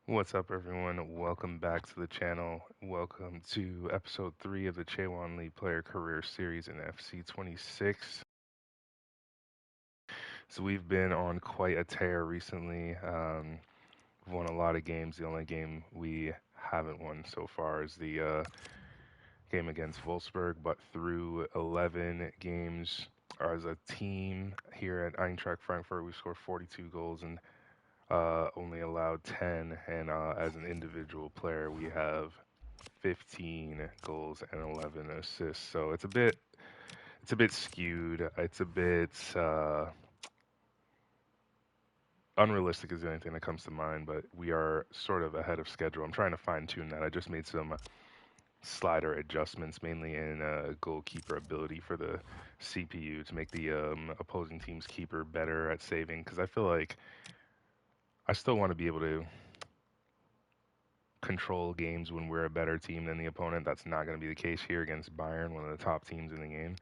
What's up, everyone? Welcome back to the channel. Welcome to episode 3 of the Chaewon Lee Player Career series in FC 26. So we've been on quite a tear recently. We've won a lot of games. The only game we haven't won so far is the game against Wolfsburg, but through 11 games as a team here at Eintracht Frankfurt, we scored 42 goals and only allowed 10. And as an individual player, we have 15 goals and 11 assists. So it's a bit skewed. It's a bit unrealistic is the only thing that comes to mind, but we are sort of ahead of schedule. I'm trying to fine tune that. I just made some slider adjustments, mainly in goalkeeper ability for the CPU to make the opposing team's keeper better at saving. Because I feel like I still want to be able to control games when we're a better team than the opponent. That's not going to be the case here against Bayern, one of the top teams in the game.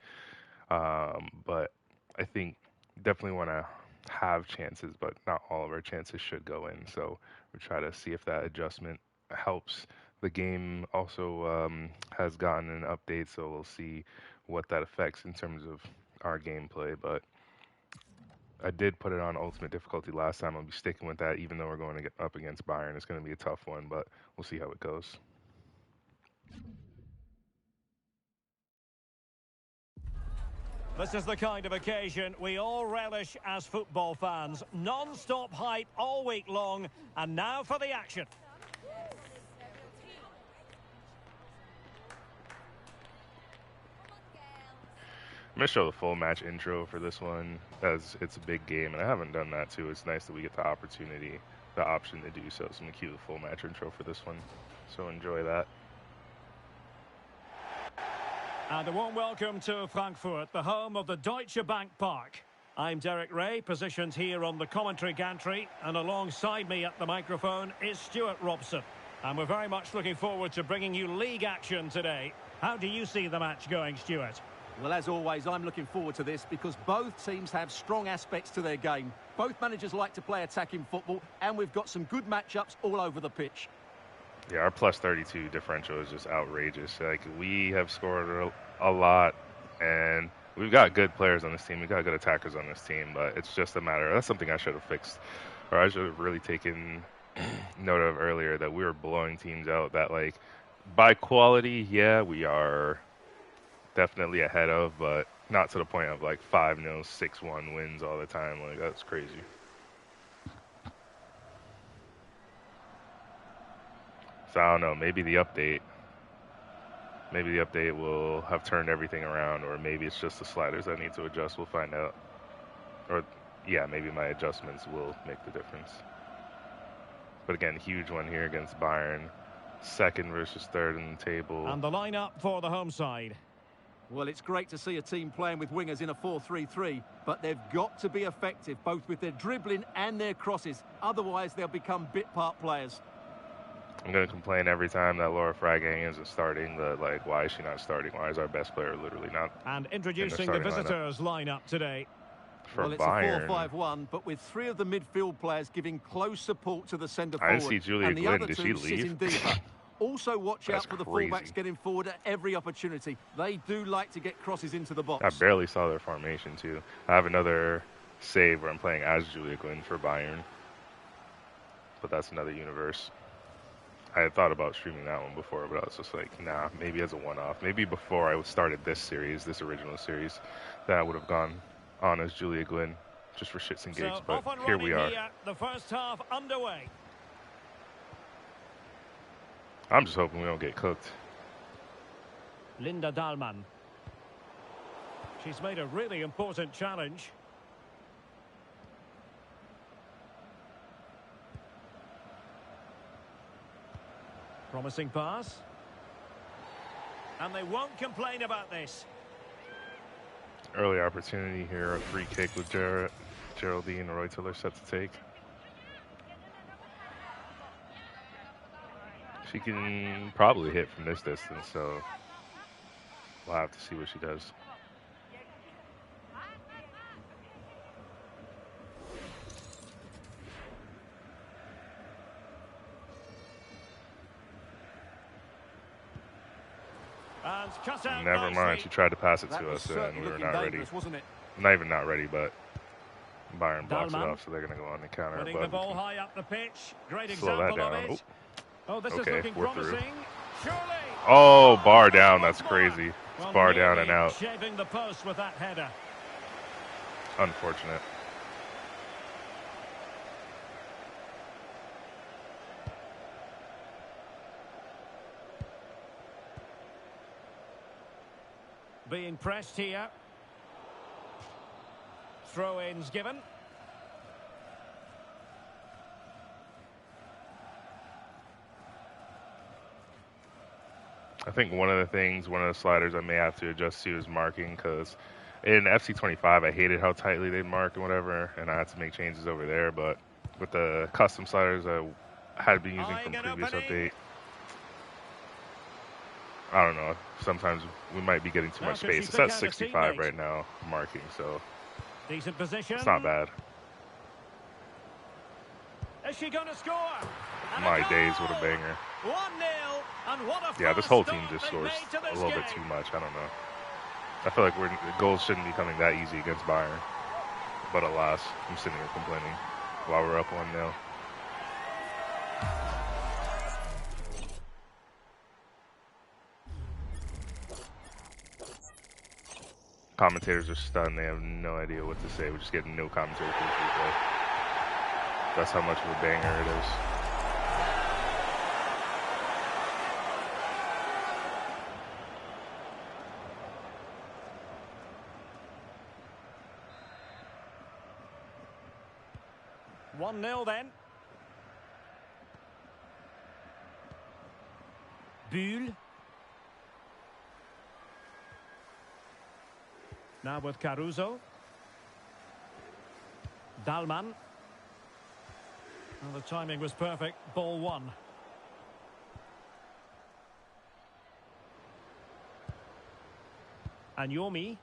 But I think definitely want to have chances, but not all of our chances should go in. So we try to see if that adjustment helps. The game also has gotten an update, so we'll see what that affects in terms of our gameplay. But I did put it on ultimate difficulty last time. I'll be sticking with that, even though we're going to get up against Bayern. It's going to be a tough one, but we'll see how it goes. This is the kind of occasion we all relish as football fans. Non-stop hype all week long, and now for the action. I'm going to show the full match intro for this one, as it's a big game, and I haven't done that too. It's nice that we get the opportunity, the option to do so. So I'm going to cue the full match intro for this one. So enjoy that. And a warm welcome to Frankfurt, the home of the Deutsche Bank Park. I'm Derek Ray, positioned here on the commentary gantry, and alongside me at the microphone is Stuart Robson. And we're very much looking forward to bringing you league action today. How do you see the match going, Stuart? Well, as always, I'm looking forward to this because both teams have strong aspects to their game. Both managers like to play attacking football, and we've got some good matchups all over the pitch. Yeah, our plus 32 differential is just outrageous. Like, we have scored a lot, and we've got good players on this team. We've got good attackers on this team, but it's just a matter. That's something I should have fixed, or I should have really taken note of earlier, that we were blowing teams out that, like, by quality, yeah, we are definitely ahead of, but not to the point of like 5-0, 6-1 wins all the time. Like, that's crazy. So I don't know, maybe the update will have turned everything around, or maybe it's just the sliders I need to adjust. We'll find out. Or yeah, maybe my adjustments will make the difference. But again, huge one here against Bayern. Second versus third in the table. And the lineup for the home side. Well, it's great to see a team playing with wingers in a 4-3-3, but they've got to be effective, both with their dribbling and their crosses. Otherwise, they'll become bit-part players. I'm going to complain every time that Laura Fragang isn't starting. Like, why is she not starting? Why is our best player literally not? And introducing the visitors' lineup today. For well, Bayern. It's a 4-5-1, but with three of the midfield players giving close support to the centre I forward. didn't see Julia and the Gwynn. other Did she two leave? sitting deeper. Also, watch out for the crazy. fullbacks getting forward at every opportunity. They do like to get crosses into the box. I barely saw their formation, too. I have another save where I'm playing as Julia Gwynn for Bayern. But that's another universe. I had thought about streaming that one before, but I was just like, nah, maybe as a one-off. Maybe before I started this original series, that I would have gone on as Julia Gwynn, just for shits and gigs. But here we are. The first half underway. I'm just hoping we don't get cooked. Linda Dahlmann. She's made a really important challenge. Promising pass. And they won't complain about this. Early opportunity here, a free kick with Geraldine Reuteler set to take. She can probably hit from this distance, so we'll have to see what she does. And cut out Never mind. nicely. She tried to pass it That to was us, and certainly we were looking not ready. dangerous, wasn't it? Not even not ready, but Bayern blocks it Dalman. off, so they're going to go on the counter. Winning the But we ball can high up the pitch. Great slow that example of down. it. Oh, this is Okay, looking we're through. promising. Surely. Oh, bar down. Once That's more. crazy. It's Well, bar down and nearly out. shaving the post with that header. Unfortunate. Being pressed here. Throw-ins given. I think one of the sliders I may have to adjust to is marking, because in FC25 I hated how tightly they marked and whatever, and I had to make changes over there. But with the custom sliders I had been using from previous update, I don't know. Sometimes we might be getting too much space. It's at 65 right now, marking, so decent position. It's not bad. Is she going to score? My days, what a banger. 1-0, and what a Yeah, this whole team just scores a little bit too much. I don't know. I feel like the goals shouldn't be coming that easy against Bayern. But alas, I'm sitting here complaining while we're up 1-0. Commentators are stunned. They have no idea what to say. We're just getting no commentary for the replay. That's how much of a banger it is. One 0 then. Buhl. Now with Caruso. Dalman. Well, the timing was perfect. Ball one. And Yomi.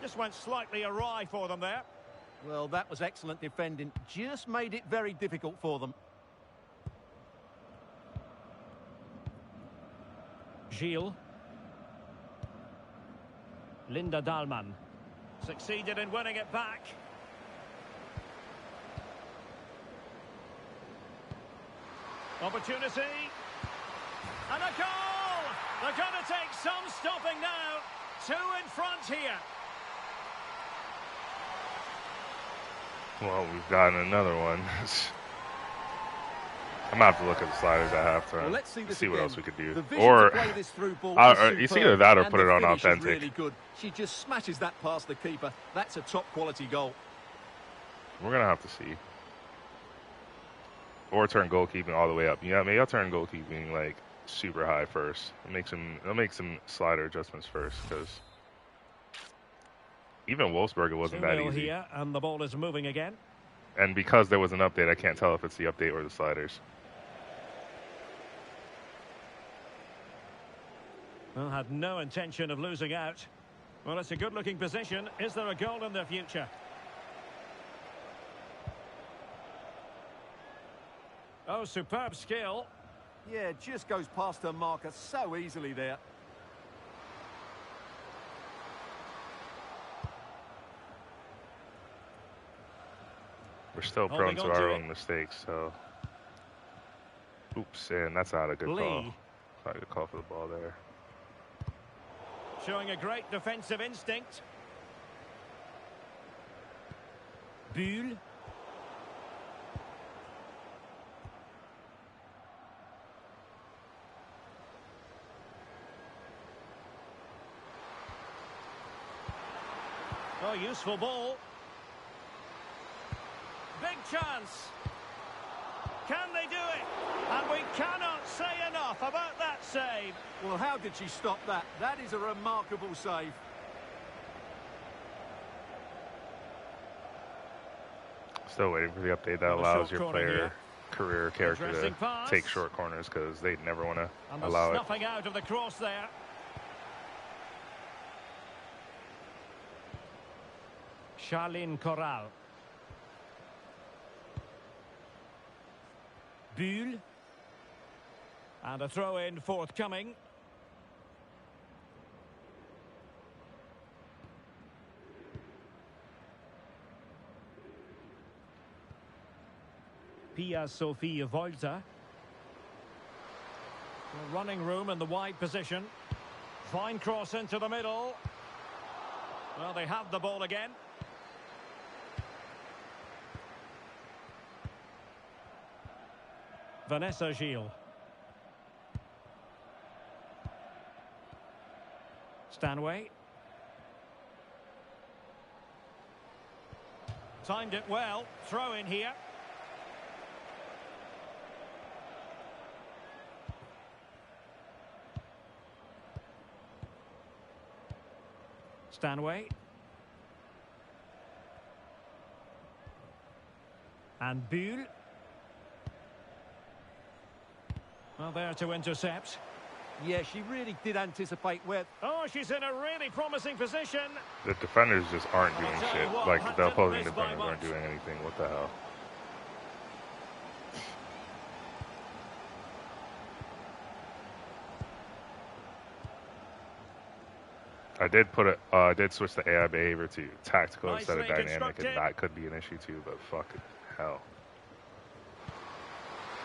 Just went slightly awry for them there. Well, that was excellent defending. Just made it very difficult for them. Gilles. Linda Dalman. Succeeded in winning it back. Opportunity. And a goal! They're going to take some stopping now. 2 in front here. Well, we've gotten another one. I'm going to have to look at the sliders at halftime. Well, let's see this what again. else we could do. The vision Or to play this through ball it's either that or and put it the on finish is authentic. really good. She just smashes that past the keeper. That's a top quality goal. We're going to have to see. Or turn goalkeeping all the way up. Yeah, maybe I'll turn goalkeeping like super high first. I'll make some slider adjustments first, because even Wolfsburg, it wasn't that easy. Here, and the ball is moving again. And because there was an update, I can't tell if it's the update or the sliders. Well, had no intention of losing out. Well, it's a good-looking position. Is there a goal in their future? Oh, superb skill. Yeah, just goes past her marker so easily there. We're still prone to our own mistakes, so... Oops, and that's not a good call. Not a good call for the ball there. Showing a great defensive instinct. Buhl. Oh, useful ball. Big chance. Can they do it? And we cannot say enough about that save. Well, how did she stop that? That is a remarkable save. Still waiting for the update that allows your player career character to take short corners, because they never want to allow it. Snuffing out of the cross there. Charlene Corral. Bühl. And a throw-in forthcoming. Pia Sophie Volta. Running room in the wide position. Fine cross into the middle. Well, they have the ball again. Vanessa Gilles. Stanway. Timed it well. Throw in here. Stanway. And Bühl. Well, there to intercept. Yeah, she really did anticipate where... Oh, she's in a really promising position. The defenders just aren't doing shit. Like, the opposing defenders aren't doing anything. What the hell? I did switch the AI behavior to tactical instead of dynamic, and that could be an issue too, but fuck it. Hell.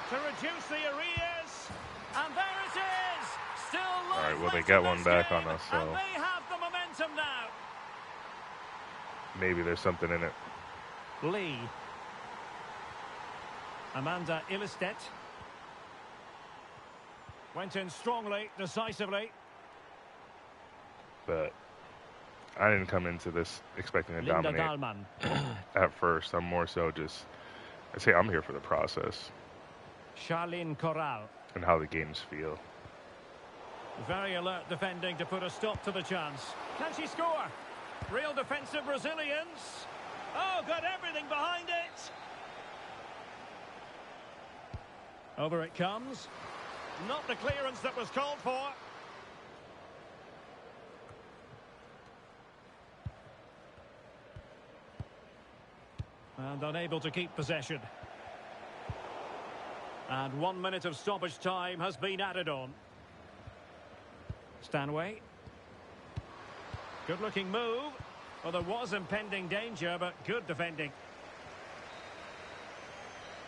To reduce the arrears, and there it is! Still Alright, well, they get one back on us, so... And they have the momentum now. Maybe there's something in it. Lee. Amanda Ilestedt. Went in strongly, decisively. But I didn't come into this expecting to Linda dominate Dahlmann. at first. I'm more so just... I say I'm here for the process. Charlene Corral. And how the games feel. Very alert defending to put a stop to the chance. Can she score? Real defensive resilience. Oh, got everything behind it. Over it comes. Not the clearance that was called for. And unable to keep possession. And 1 minute of stoppage time has been added on. Stanway. Good looking move. Well, there was impending danger, but good defending.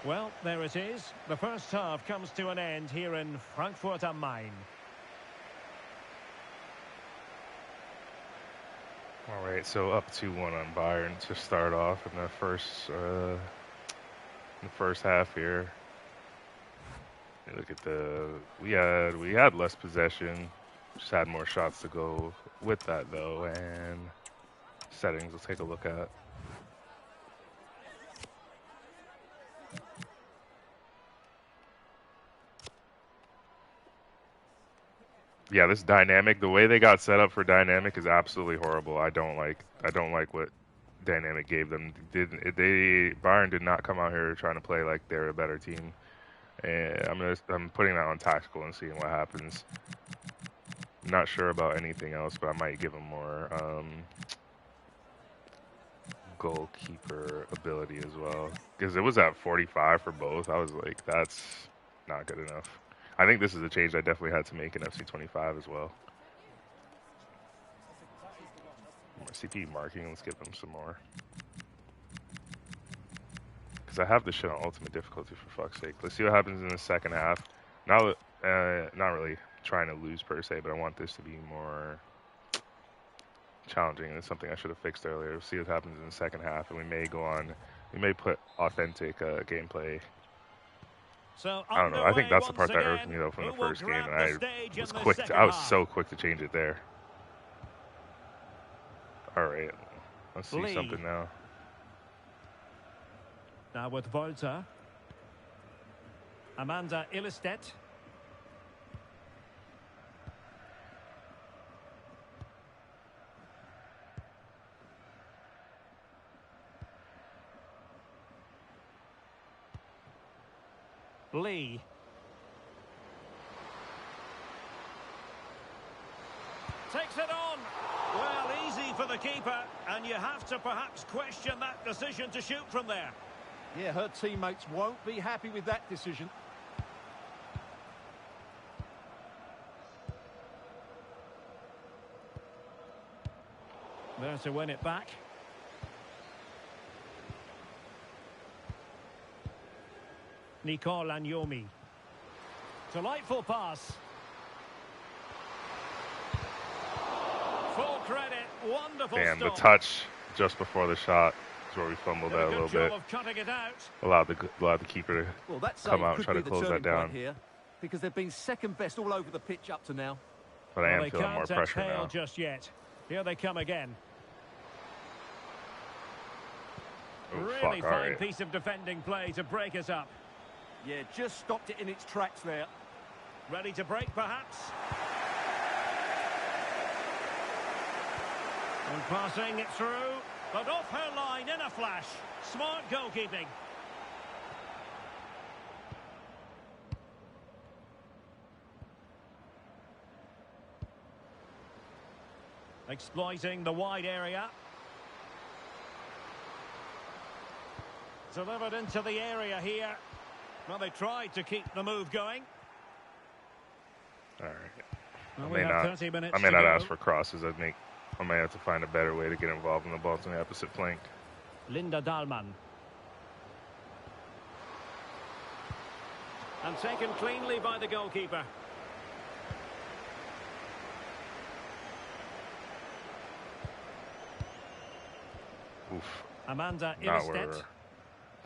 Well, there it is. The first half comes to an end here in Frankfurt am Main. All right, so up 2-1 on Bayern to start off in the first half here. Look at we had less possession, just had more shots to go with that though, and settings. Let's take a look at. Yeah, this dynamic, the way they got set up for dynamic is absolutely horrible. I don't like what dynamic gave them. Bayern did not come out here trying to play like they're a better team. And I'm putting that on tactical and seeing what happens. Not sure about anything else, but I might give them more goalkeeper ability as well. Because it was at 45 for both. I was like, that's not good enough. I think this is a change I definitely had to make in FC 25 as well. CP marking, let's give them some more. Because I have this shit on ultimate difficulty, for fuck's sake. Let's see what happens in the second half. Now, not really trying to lose per se, but I want this to be more challenging. It's something I should have fixed earlier. We'll see what happens in the second half, and we may put authentic gameplay. So I don't know. I think that's the part that irked me though from the first game, and I was so quick to change it there. All right, let's see something now. Now with Volta. Amanda Ilestedt. Lee. Takes it on. Well, easy for the keeper, and you have to perhaps question that decision to shoot from there. Yeah, her teammates won't be happy with that decision. There to win it back. Nicole Agnomi. Delightful pass. Full credit. Wonderful Damn, the stop. touch just before the shot is where we fumbled Did that a good little job bit. of cutting it out. Allowed the keeper to Well, that come save out and could try be to the close that turning point down. here, because they've been second best all over the pitch up to now. But I Well, am they feeling more can't pressure exhale now. just yet. Here they come again. Oh, Really fuck, all fine right. piece of defending play to break us up. Yeah, just stopped it in its tracks there. Ready to break, perhaps? And passing it through, but off her line in a flash. Smart goalkeeping. Exploiting the wide area. Delivered into the area here. Well, they tried to keep the move going. All right. Well, I we may have not. 30 minutes I may to not go. ask for crosses. I may have to find a better way to get involved in the ball on the opposite flank. Linda Dahlmann. And taken cleanly by the goalkeeper. Oof. Amanda Not where Ilestedt.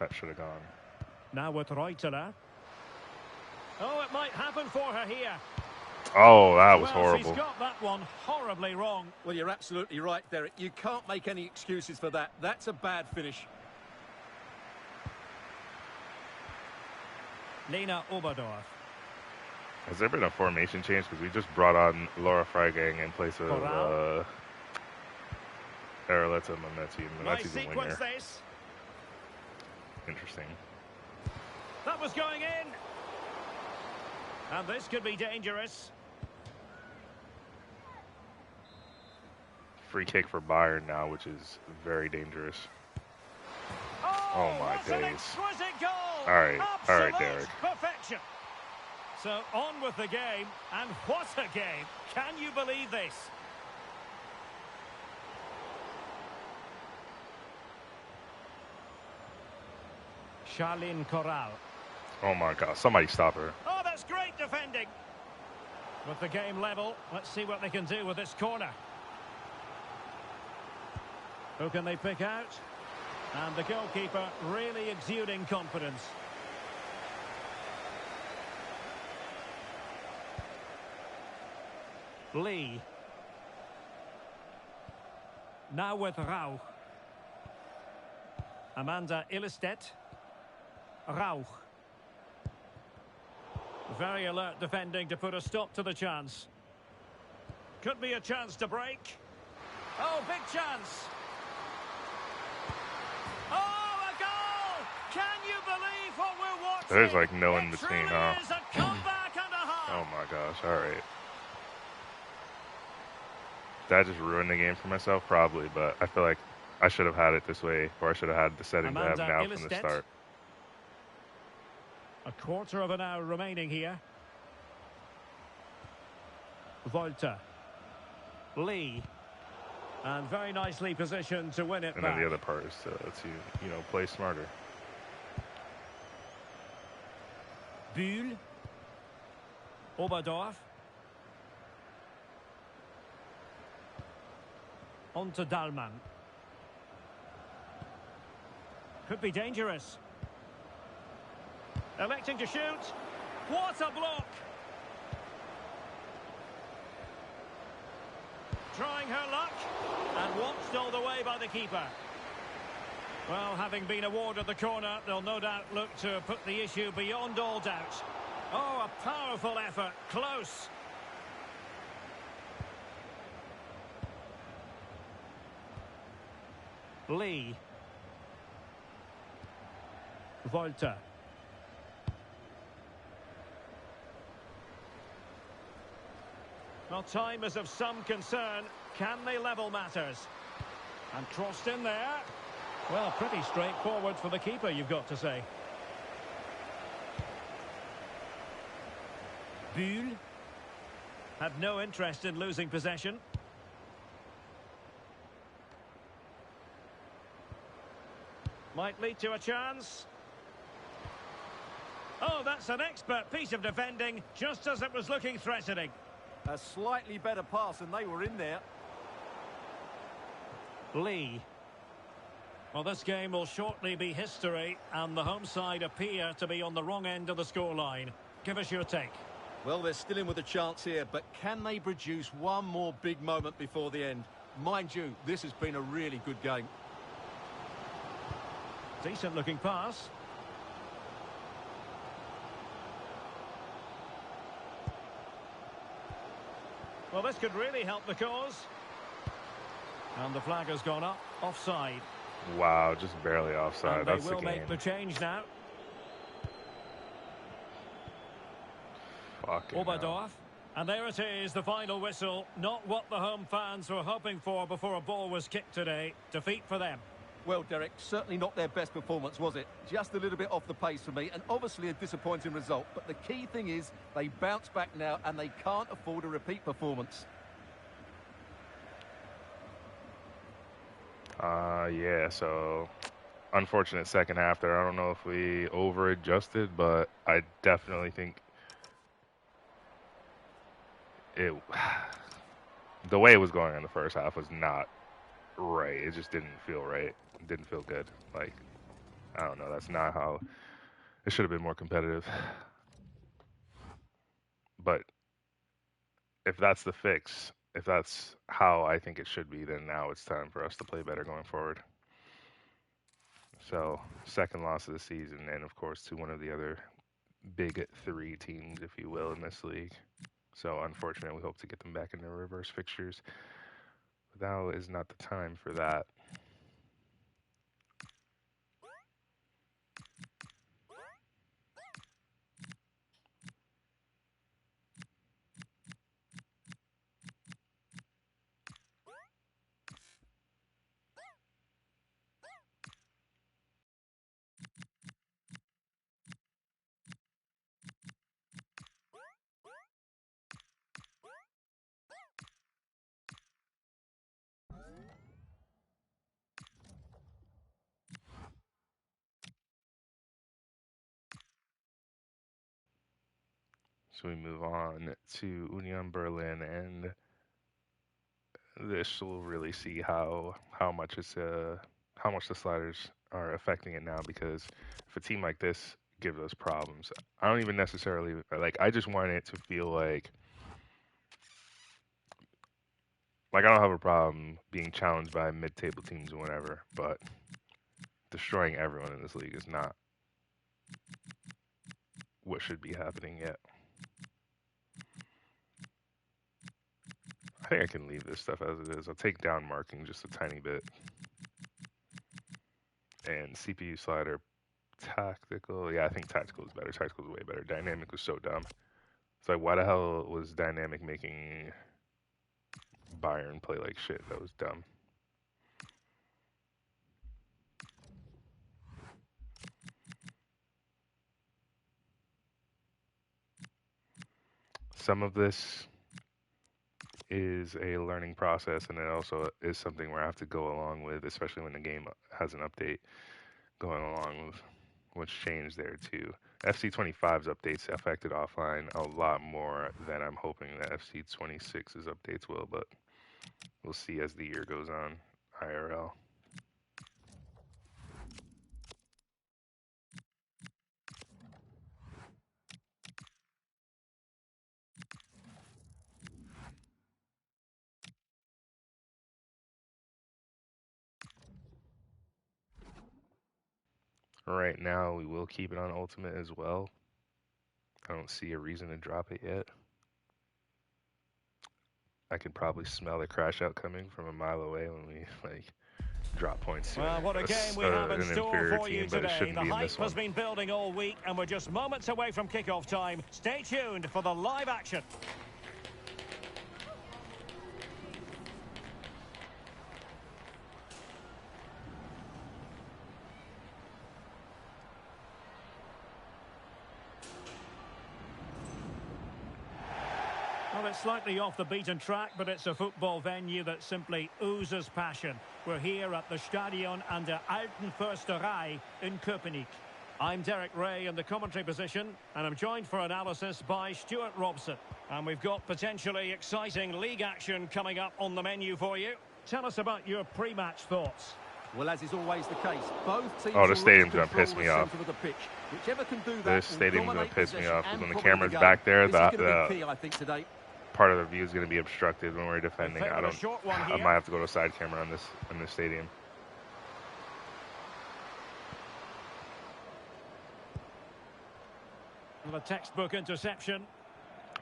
that should have gone. Now with Reuteler. Oh, it might happen for her here. Oh, that was Well, horrible. she's got that one horribly wrong. Well, you're absolutely right, Derek. You can't make any excuses for that. That's a bad finish. Lena Oberdorf. Has there been a formation change? Because we just brought on Laura Freigang in place of Corral. Araleta Mametti. Nice Mametti's a sequence winger. this. Interesting. That was going in. And this could be dangerous. Free kick for Bayern now, which is very dangerous. Oh, my what an days. exquisite goal. All right, Absolute Derek. perfection. So on with the game, and what a game. Can you believe this? Charlene Corral. Oh my God! Somebody stop her. Oh, that's great defending. With the game level, let's see what they can do with this corner. Who can they pick out? And the goalkeeper really exuding confidence. Lee. Now with Rauch. Amanda Ilestedt. Rauch. Very alert defending to put a stop to the chance. Could be a chance to break. Oh, big chance. Oh, a goal! Can you believe what we're watching? There's like no in It between, truly huh? is a comeback and a half. Oh my gosh! All right. Did I just ruin the game for myself? Probably, but I feel like I should have had it this way, or I should have had the settings I have Amanda now from the Ilestedt. start. A quarter of an hour remaining here. Volta. Lee. And very nicely positioned to win it And back. then the other part is to play smarter. Bühl. Oberdorf. On to Dahlmann. Could be dangerous. Electing to shoot. What a block! Trying her luck. And watched all the way by the keeper. Well, having been awarded the corner, they'll no doubt look to put the issue beyond all doubt. Oh, a powerful effort. Close. Lee. Volta. Well, time is of some concern. Can they level matters? And crossed in there. Well, pretty straightforward for the keeper, you've got to say. Bühl had no interest in losing possession. Might lead to a chance. Oh, that's an expert piece of defending, just as it was looking threatening. A slightly better pass and they were in there. Lee. Well, this game will shortly be history, and the home side appear to be on the wrong end of the scoreline. Give us your take. Well, they're still in with a chance here, but can they produce one more big moment before the end? Mind you, this has been a really good game. Decent-looking pass. Well, this could really help the cause. And the flag has gone up, offside. Wow, just barely offside. And That's they the will game. make the change now. Fucking hell. Oberdorf. And there it is, the final whistle. Not what the home fans were hoping for before a ball was kicked today. Defeat for them. Well, Derek, certainly not their best performance, was it? Just a little bit off the pace for me, and obviously a disappointing result. But the key thing is they bounce back now, and they can't afford a repeat performance. Yeah, so unfortunate second half there. I don't know if we over-adjusted, but I definitely think the way it was going in the first half was not right. It just didn't feel right. It didn't feel good. Like, I don't know. That's not how it should have been more competitive. But if that's the fix, if that's how I think it should be, then now it's time for us to play better going forward. So, second loss of the season, and of course to one of the other big three teams, if you will, in this league. So, unfortunate. We hope to get them back in their reverse fixtures. But now is not the time for that. So we move on to Union Berlin, and this will really see how much how much the sliders are affecting it now. Because if a team like this gives us problems, I don't even necessarily like. I just want it to feel like I don't have a problem being challenged by mid-table teams or whatever, but destroying everyone in this league is not what should be happening yet. I think I can leave this stuff as it is. I'll take down marking just a tiny bit. And CPU slider, tactical. Yeah, I think tactical is better. Tactical is way better. Dynamic was so dumb. It's like, why the hell was dynamic making Bayern play like shit? That was dumb. Some of this is a learning process, and it also is something where I have to go along with, especially when the game has an update going along with what's changed there too. FC25's updates affected offline a lot more than I'm hoping that FC26's updates will, but we'll see as the year goes on, IRL. Right now, we will keep it on Ultimate as well. I don't see a reason to drop it yet. I can probably smell the crash out coming from a mile away when we drop points to Well, what a game we have in an store inferior for you team, but it today. shouldn't The be in hype this one. has been building all week, and we're just moments away from kickoff time. Stay tuned for the live action. Well, Well, it's slightly off the beaten track, but it's a football venue that simply oozes passion. We're here at the Stadion an der Alten Försterei in Köpenick. I'm Derek Ray in the commentary position, and I'm joined for analysis by Stuart Robson. And we've got potentially exciting league action coming up on the menu for you. Tell us about your pre-match thoughts. Well, as is always the case, both teams. Oh, this stadium's going to piss me off. Whichever can do that, This stadium's going to piss me off because when the camera's game. back there, the key, I think, today. Part of the view is going to be obstructed when we're defending. I might have to go to a side camera on this stadium. The textbook interception.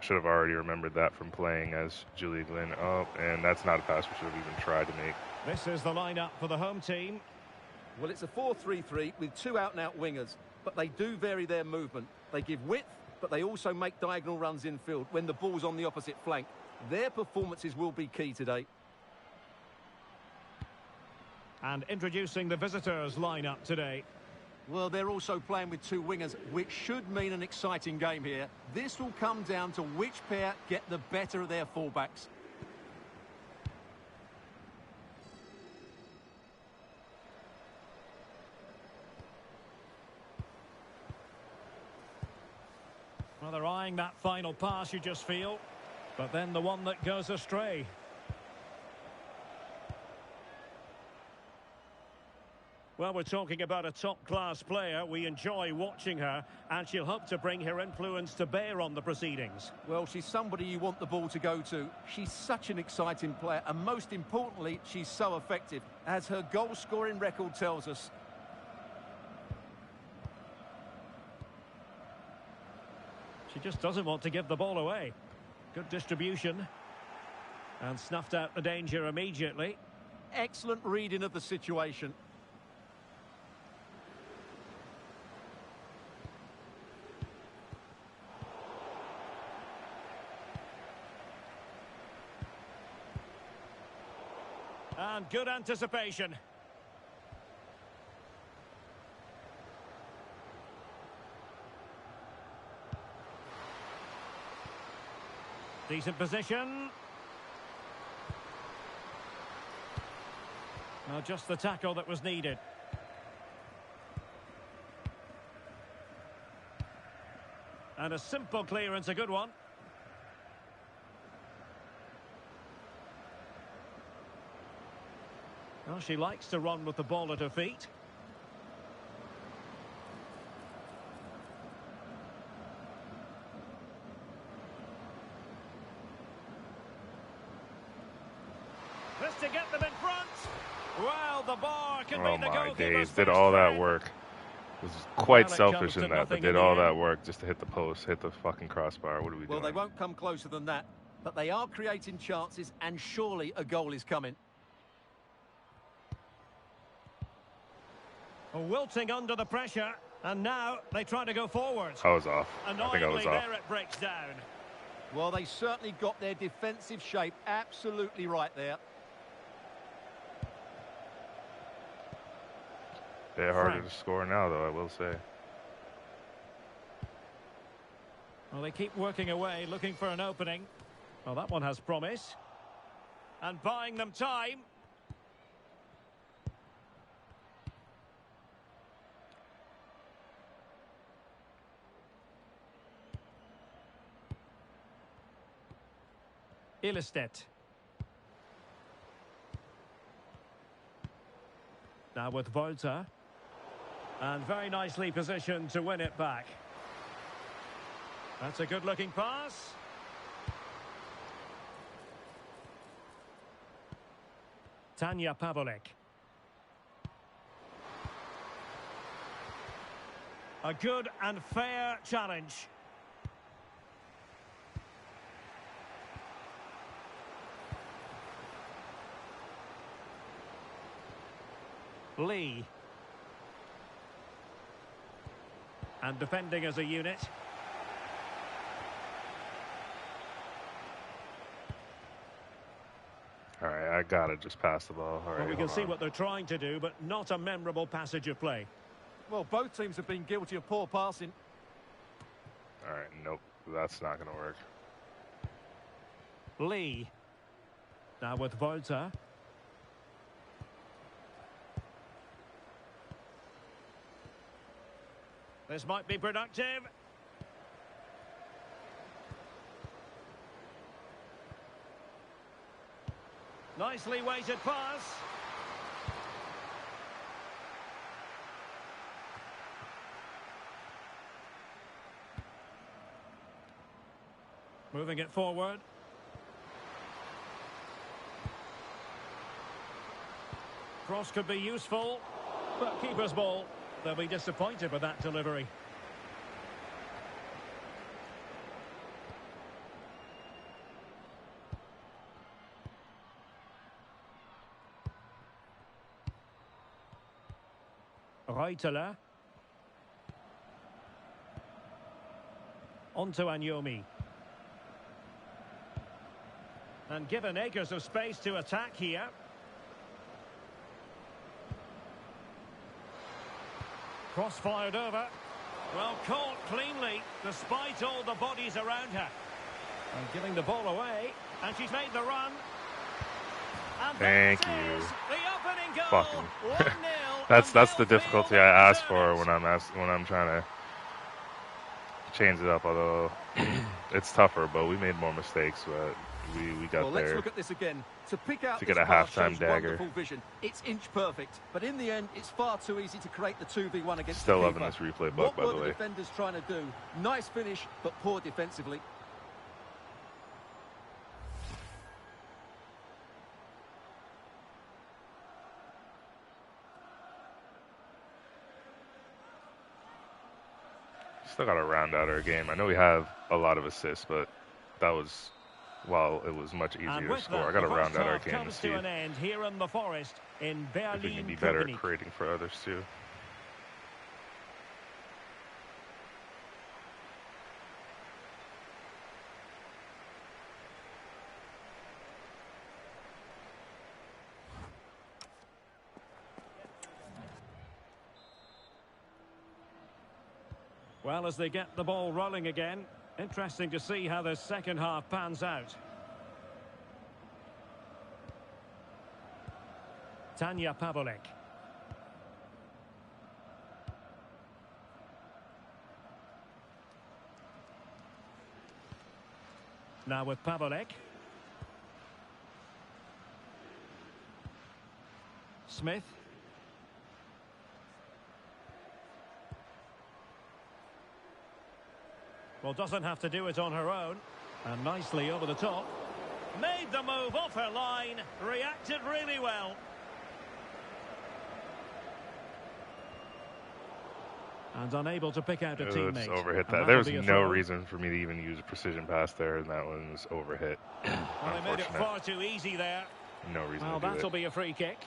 Should have already remembered that from playing as Julia Glynn. Oh, and that's not a pass we should have even tried to make. This is the lineup for the home team. Well, it's a 4-3-3 with two out-and-out wingers, but they do vary their movement. They give width, but they also make diagonal runs infield when the ball's on the opposite flank. Their performances will be key today. And introducing the visitors' lineup today. Well, they're also playing with two wingers, which should mean an exciting game here. This will come down to which pair get the better of their fullbacks. Well, they're eyeing that final pass, you just feel. But then the one that goes astray. Well, we're talking about a top-class player. We enjoy watching her, and she'll hope to bring her influence to bear on the proceedings. Well, she's somebody you want the ball to go to. She's such an exciting player, and most importantly, she's so effective, as her goal-scoring record tells us. She just doesn't want to give the ball away. Good distribution. And snuffed out the danger immediately. Excellent reading of the situation. And good anticipation. Decent position. Well, just the tackle that was needed. And a simple clearance, a good one. Well, she likes to run with the ball at her feet. This to get them in front. Well, the bar can be the goalkeeper's. Oh my days, did all that work. It was quite selfish in that, but did all that work just to hit the post, hit the fucking crossbar. What are we doing? Well, they won't come closer than that, but they are creating chances, and surely a goal is coming. Wilting under the pressure, and now they try to go forward. I was off. I think I was off. There it breaks down. Well, they certainly got their defensive shape absolutely right there. They're harder to score now, though, I will say. Well, they keep working away, looking for an opening. Well, that one has promise. And buying them time. Ilestedt. Now with Volta. And very nicely positioned to win it back. That's a good-looking pass. Tanja Pavolek. A good and fair challenge. Lee. And defending as a unit. All right, I gotta just pass the ball. All right, well, we can see what they're trying to do, but not a memorable passage of play. Well, both teams have been guilty of poor passing. All right, nope, that's not gonna work. Lee. Now with Volta. This might be productive. Nicely weighted pass. Moving it forward. Cross could be useful, but keeper's ball. They'll be disappointed with that delivery. Reuteler. On to Anyomi. And given acres of space to attack here. Cross fired over. Well, caught cleanly, despite all the bodies around her. And giving the ball away. And she's made the run. And Thank that you. is the opening goal. Fucking. 1-0. That's the difficulty I ask for when I'm trying to change it up. Although it's tougher, but we made more mistakes. But we got well, there. let's look at this again. To pick out To this get a pass halftime shows dagger. wonderful vision. It's inch perfect, but in the end, it's far too easy to create the 2v1 against Still the loving keeper. this replay What book, by were the the way. defenders trying to do? Nice finish, but poor defensively. Still got to round out our game. I know we have a lot of assists, but that was, while it was much easier And to with score, that, I got to the round first out our half game and comes see to an end here in the Forest in if we can Berlin. be better at Köpenick. creating for others too. Well, as they get the ball rolling again, interesting to see how the second half pans out. Tanja Pavolek. Now with Pavolek. Smith. Well, doesn't have to do it on her own. And nicely over the top. Made the move off her line. Reacted really well. And unable to pick out a Just teammate. overhit And that. that'll There was be a no throw. reason for me to even use a precision pass there, and that one was overhit. Well, they made it Unfortunate. far too easy there. No reason Well, to do that'll it. be a free kick.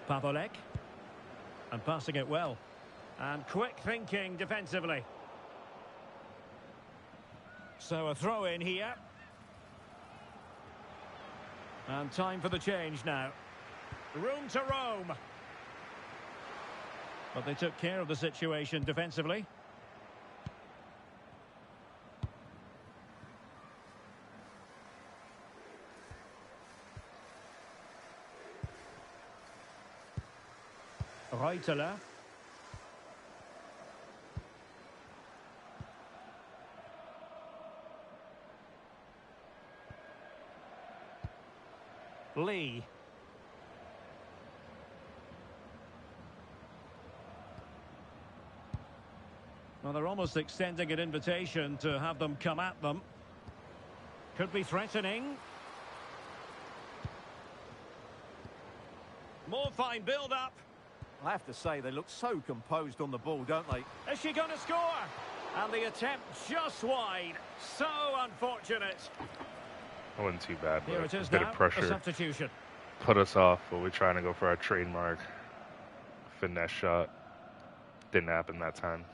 Pavolek. And passing it well. And quick thinking defensively. So a throw in here. And time for the change now. Room to roam. But they took care of the situation defensively. Reuteler. Lee. Well, they're almost extending an invitation to have them come at them. Could be threatening. More fine build-up. I have to say, they look so composed on the ball, don't they? Is she going to score? And the attempt just wide. So unfortunate. That wasn't too bad, Here but it is a bit now, of a pressure substitution. put us off, but we're trying to go for our trademark finesse shot. Didn't happen that time.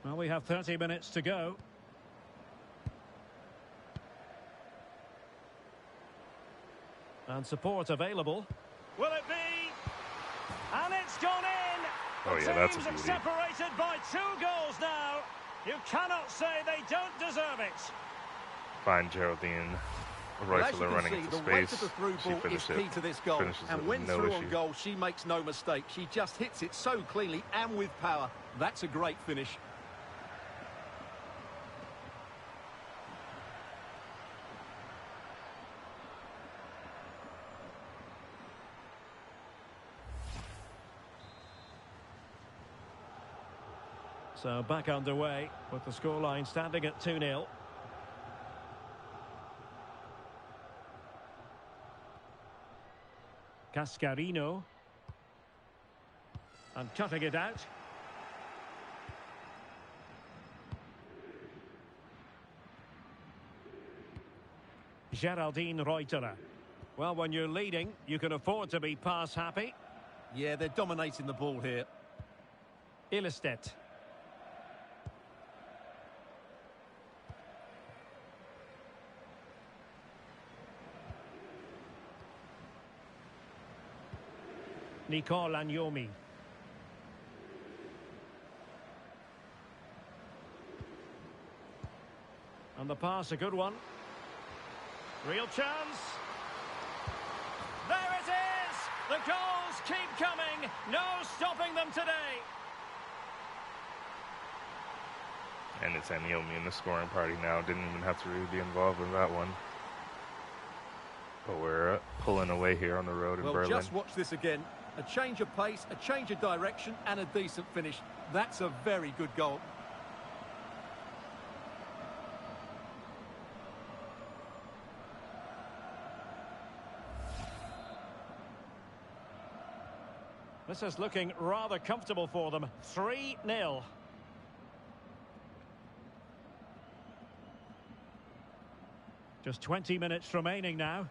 Well, we have 30 minutes to go. And support available. Will it be? And it's gone in! Oh The yeah, that's a teams are beauty. separated by 2 goals now. You cannot say they don't deserve it. Find Geraldine Well, right as to you the can running see, into the space. weight of the through She ball is finishes key to this goal. finishes And with when no through issue. on goal, she makes no mistake. She just hits it so cleanly and with power. That's a great finish. So back underway with the scoreline standing at 2-0. Cascarino. And cutting it out. Geraldine Reuterer. Well, when you're leading, you can afford to be pass happy. Yeah, they're dominating the ball here. Ilestedt. Nicole Agnomi. And the pass, a good one. Real chance. There it is! The goals keep coming. No stopping them today. And it's Agnomi in the scoring party now. Didn't even have to really be involved in that one. But we're pulling away here on the road in Well, Berlin. just watch this again. A change of pace, a change of direction, and a decent finish. That's a very good goal. This is looking rather comfortable for them. 3-0. Just 20 minutes remaining now.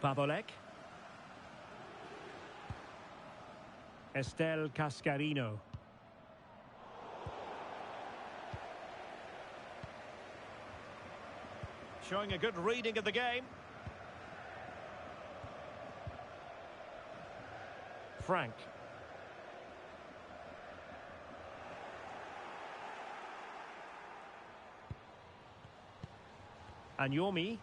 Pavolek. Estelle Cascarino. Showing a good reading of the game. Frank. Agnomi.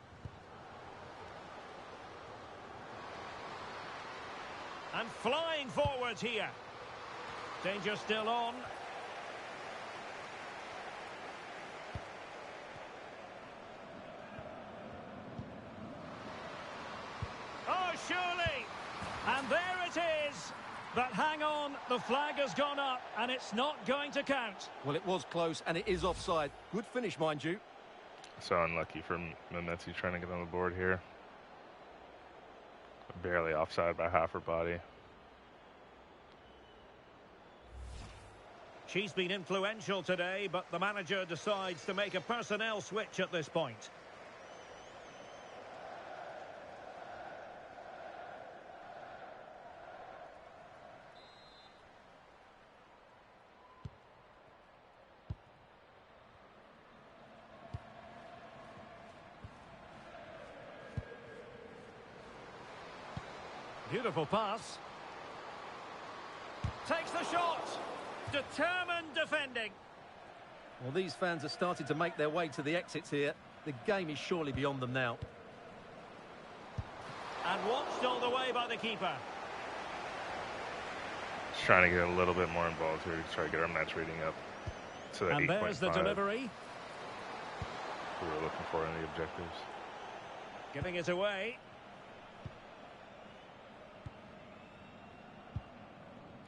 And flying forward here. Danger still on. Oh, surely. And there it is. But hang on, the flag has gone up and it's not going to count. Well, it was close and it is offside. Good finish, mind you. So unlucky for Mehmeti trying to get on the board here. Barely offside by half her body. She's been influential today, but the manager decides to make a personnel switch at this point. Beautiful pass. Takes the shot. Determined defending. Well, these fans have started to make their way to the exits here. The game is surely beyond them now. And watched all the way by the keeper. Just trying to get a little bit more involved here to try to get our match rating up to the 8.5 And there's the delivery. we were looking for in the objectives. Giving it away.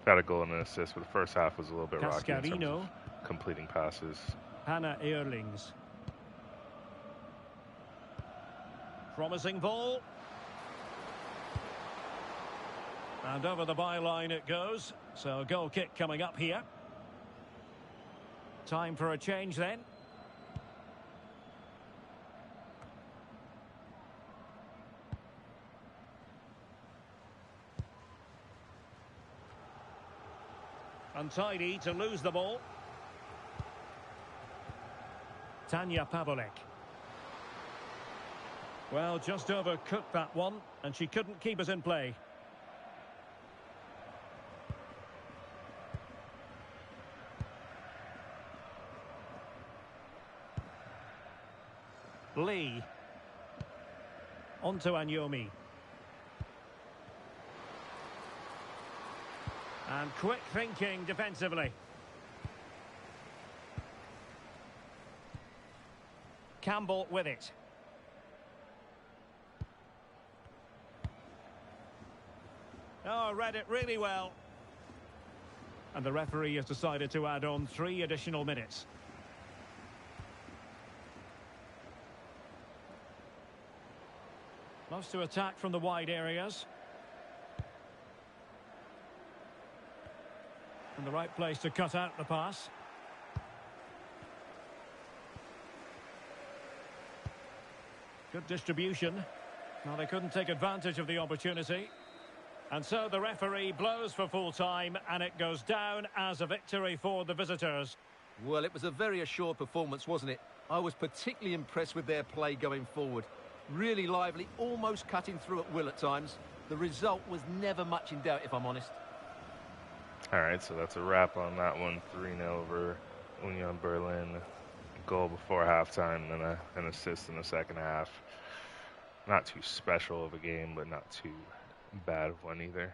Got a goal and an assist, but the first half was a little bit rocky in terms Cascarino. of completing passes. Hannah Ehrlings. Promising ball. And over the byline it goes. So a goal kick coming up here. Time for a change then. Untidy to lose the ball. Tanya Pavlik. Well, just overcooked that one, and she couldn't keep us in play. Lee. On to Anyomi. And quick thinking defensively. Campbell with it. Oh, read it really well. And the referee has decided to add on 3 additional minutes. Loves to attack from the wide areas. And the right place to cut out the pass. Good distribution. Well, they couldn't take advantage of the opportunity. And so the referee blows for full time, and it goes down as a victory for the visitors. Well, it was a very assured performance, wasn't it? I was particularly impressed with their play going forward. Really lively, almost cutting through at will at times. The result was never much in doubt, if I'm honest. All right, so that's a wrap on that one. 3-0 over Union Berlin. Goal before halftime, and then an assist in the second half. Not too special of a game, but not too bad of one either.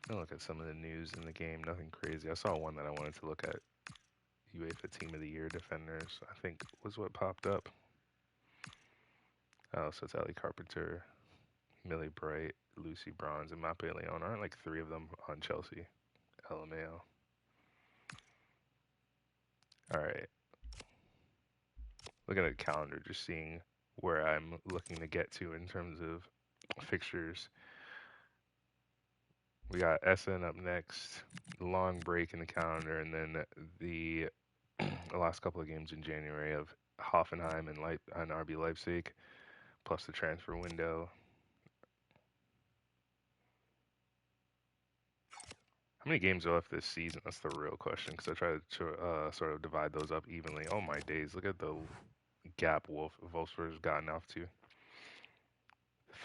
I'll look at some of the news in the game. Nothing crazy. I saw one that I wanted to look at. UEFA Team of the Year defenders, I think, was what popped up. Oh, so it's Ellie Carpenter, Millie Bright, Lucy Bronze, and Mape Leon. Aren't like 3 of them on Chelsea? LMAO. All right. Looking at the calendar, just seeing where I'm looking to get to in terms of fixtures. We got Essen up next, long break in the calendar, and then the last couple of games in January of Hoffenheim and RB Leipzig, plus the transfer window. How many games are left this season? That's the real question, because I try to sort of divide those up evenly. Oh my days, look at the gap Wolfsburg's gotten off to.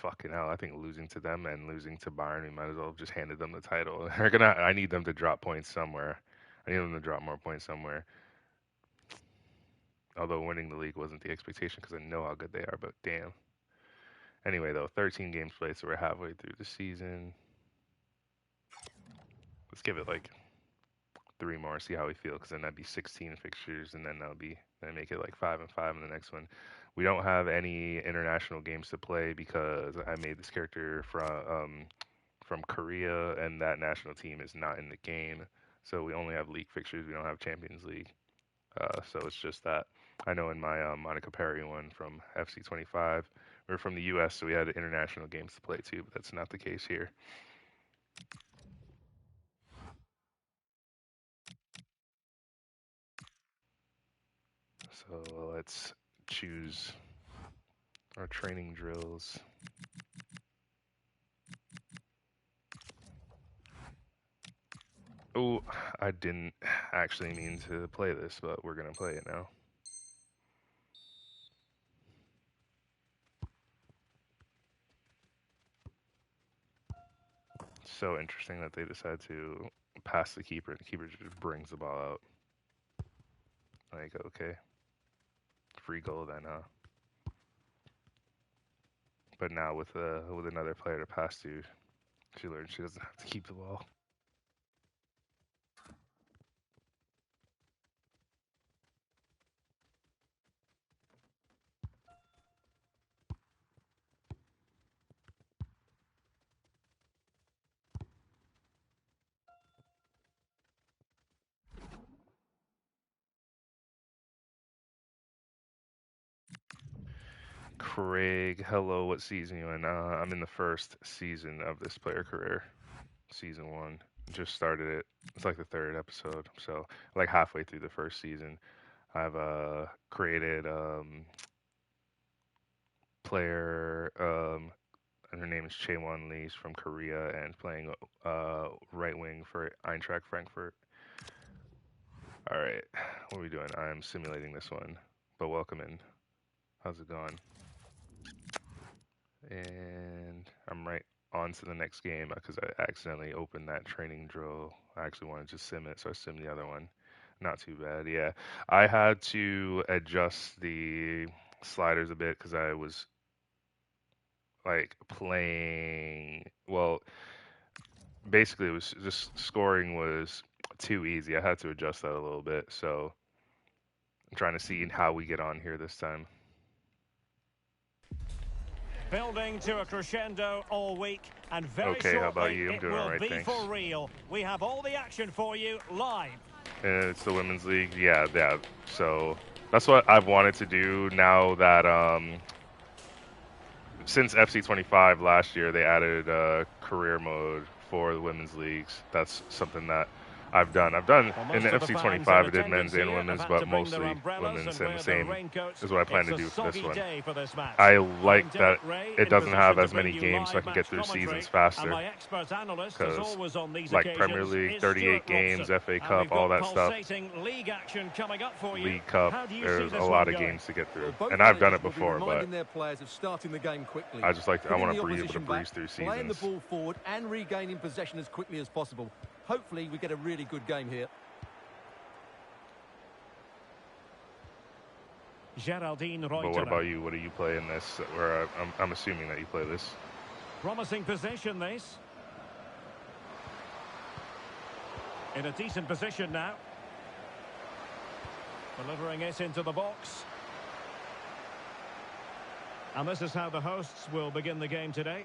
Fucking hell, I think losing to them and losing to Bayern, we might as well have just handed them the title. I need them to drop points somewhere. I need them to drop more points somewhere. Although winning the league wasn't the expectation because I know how good they are, but damn. Anyway, though, 13 games played, so we're halfway through the season. Let's give it like 3 more, see how we feel, because then that'd be 16 fixtures, and then then make it like 5 and 5 in the next one. We don't have any international games to play because I made this character from Korea, and that national team is not in the game. So we only have league fixtures. We don't have Champions League. So it's just that. I know in my Monica Perry one from FC25, we're from the U.S., so we had international games to play too, but that's not the case here. So let's choose our training drills. Oh, I didn't actually mean to play this, but we're going to play it now. So interesting that they decide to pass the keeper, and the keeper just brings the ball out. Like, okay. Free goal then, huh? But now with another player to pass to, she learns she doesn't have to keep the ball. Craig, hello. What season you in? I'm in the first season of this player career. Season 1. Just started it. It's like the 3rd episode. So like halfway through the first season. I've created player and her name is Chaewon Lee from Korea and playing right wing for Eintracht Frankfurt. All right, what are we doing? I'm simulating this one, but welcome in. How's it going? And I'm right on to the next game because I accidentally opened that training drill. I actually wanted to sim it, so I simmed the other one. Not too bad, yeah. I had to adjust the sliders a bit because I was like playing. Well, basically, it was just scoring was too easy. I had to adjust that a little bit, so I'm trying to see how we get on here this time. Building to a crescendo all week, and very Okay, how about shortly you? I'm it doing will all right, be thanks. for real. We have all the action for you live. And it's the women's league, yeah. So that's what I've wanted to do now that since FC25 last year they added career mode for the women's leagues. That's something that I've done. Well, In the most of the fans FC25 in I did attendance men's and here women's, have had but to bring mostly their umbrellas women's, and and the wear their same raincoats. is what I plan It's to a do for this soggy one. day for this match. I I'm like that Derek Ray, it in doesn't have position as to many bring you games, so I live can get match through commentary. seasons faster. And my expert analyst, as Because always on these like occasions, Premier League, is 38 Stuart games, Robson. FA And Cup, we've all got that stuff. pulsating league action coming up for you. League Cup, How do you see there's this a lot one of going? games to get through. Well, both And I've done it managers will be before, but reminding their players of starting the game quickly. I just like to, I Putting want the to be able to opposition breeze back, through playing the seasons. ball forward and regaining possession as quickly as possible. Hopefully we get a really good game here. Geraldine But what Reuter. about you? What do you play in this? Where I'm assuming that you play this. Promising position, this. In a decent position now. Delivering it into the box. And this is how the hosts will begin the game today.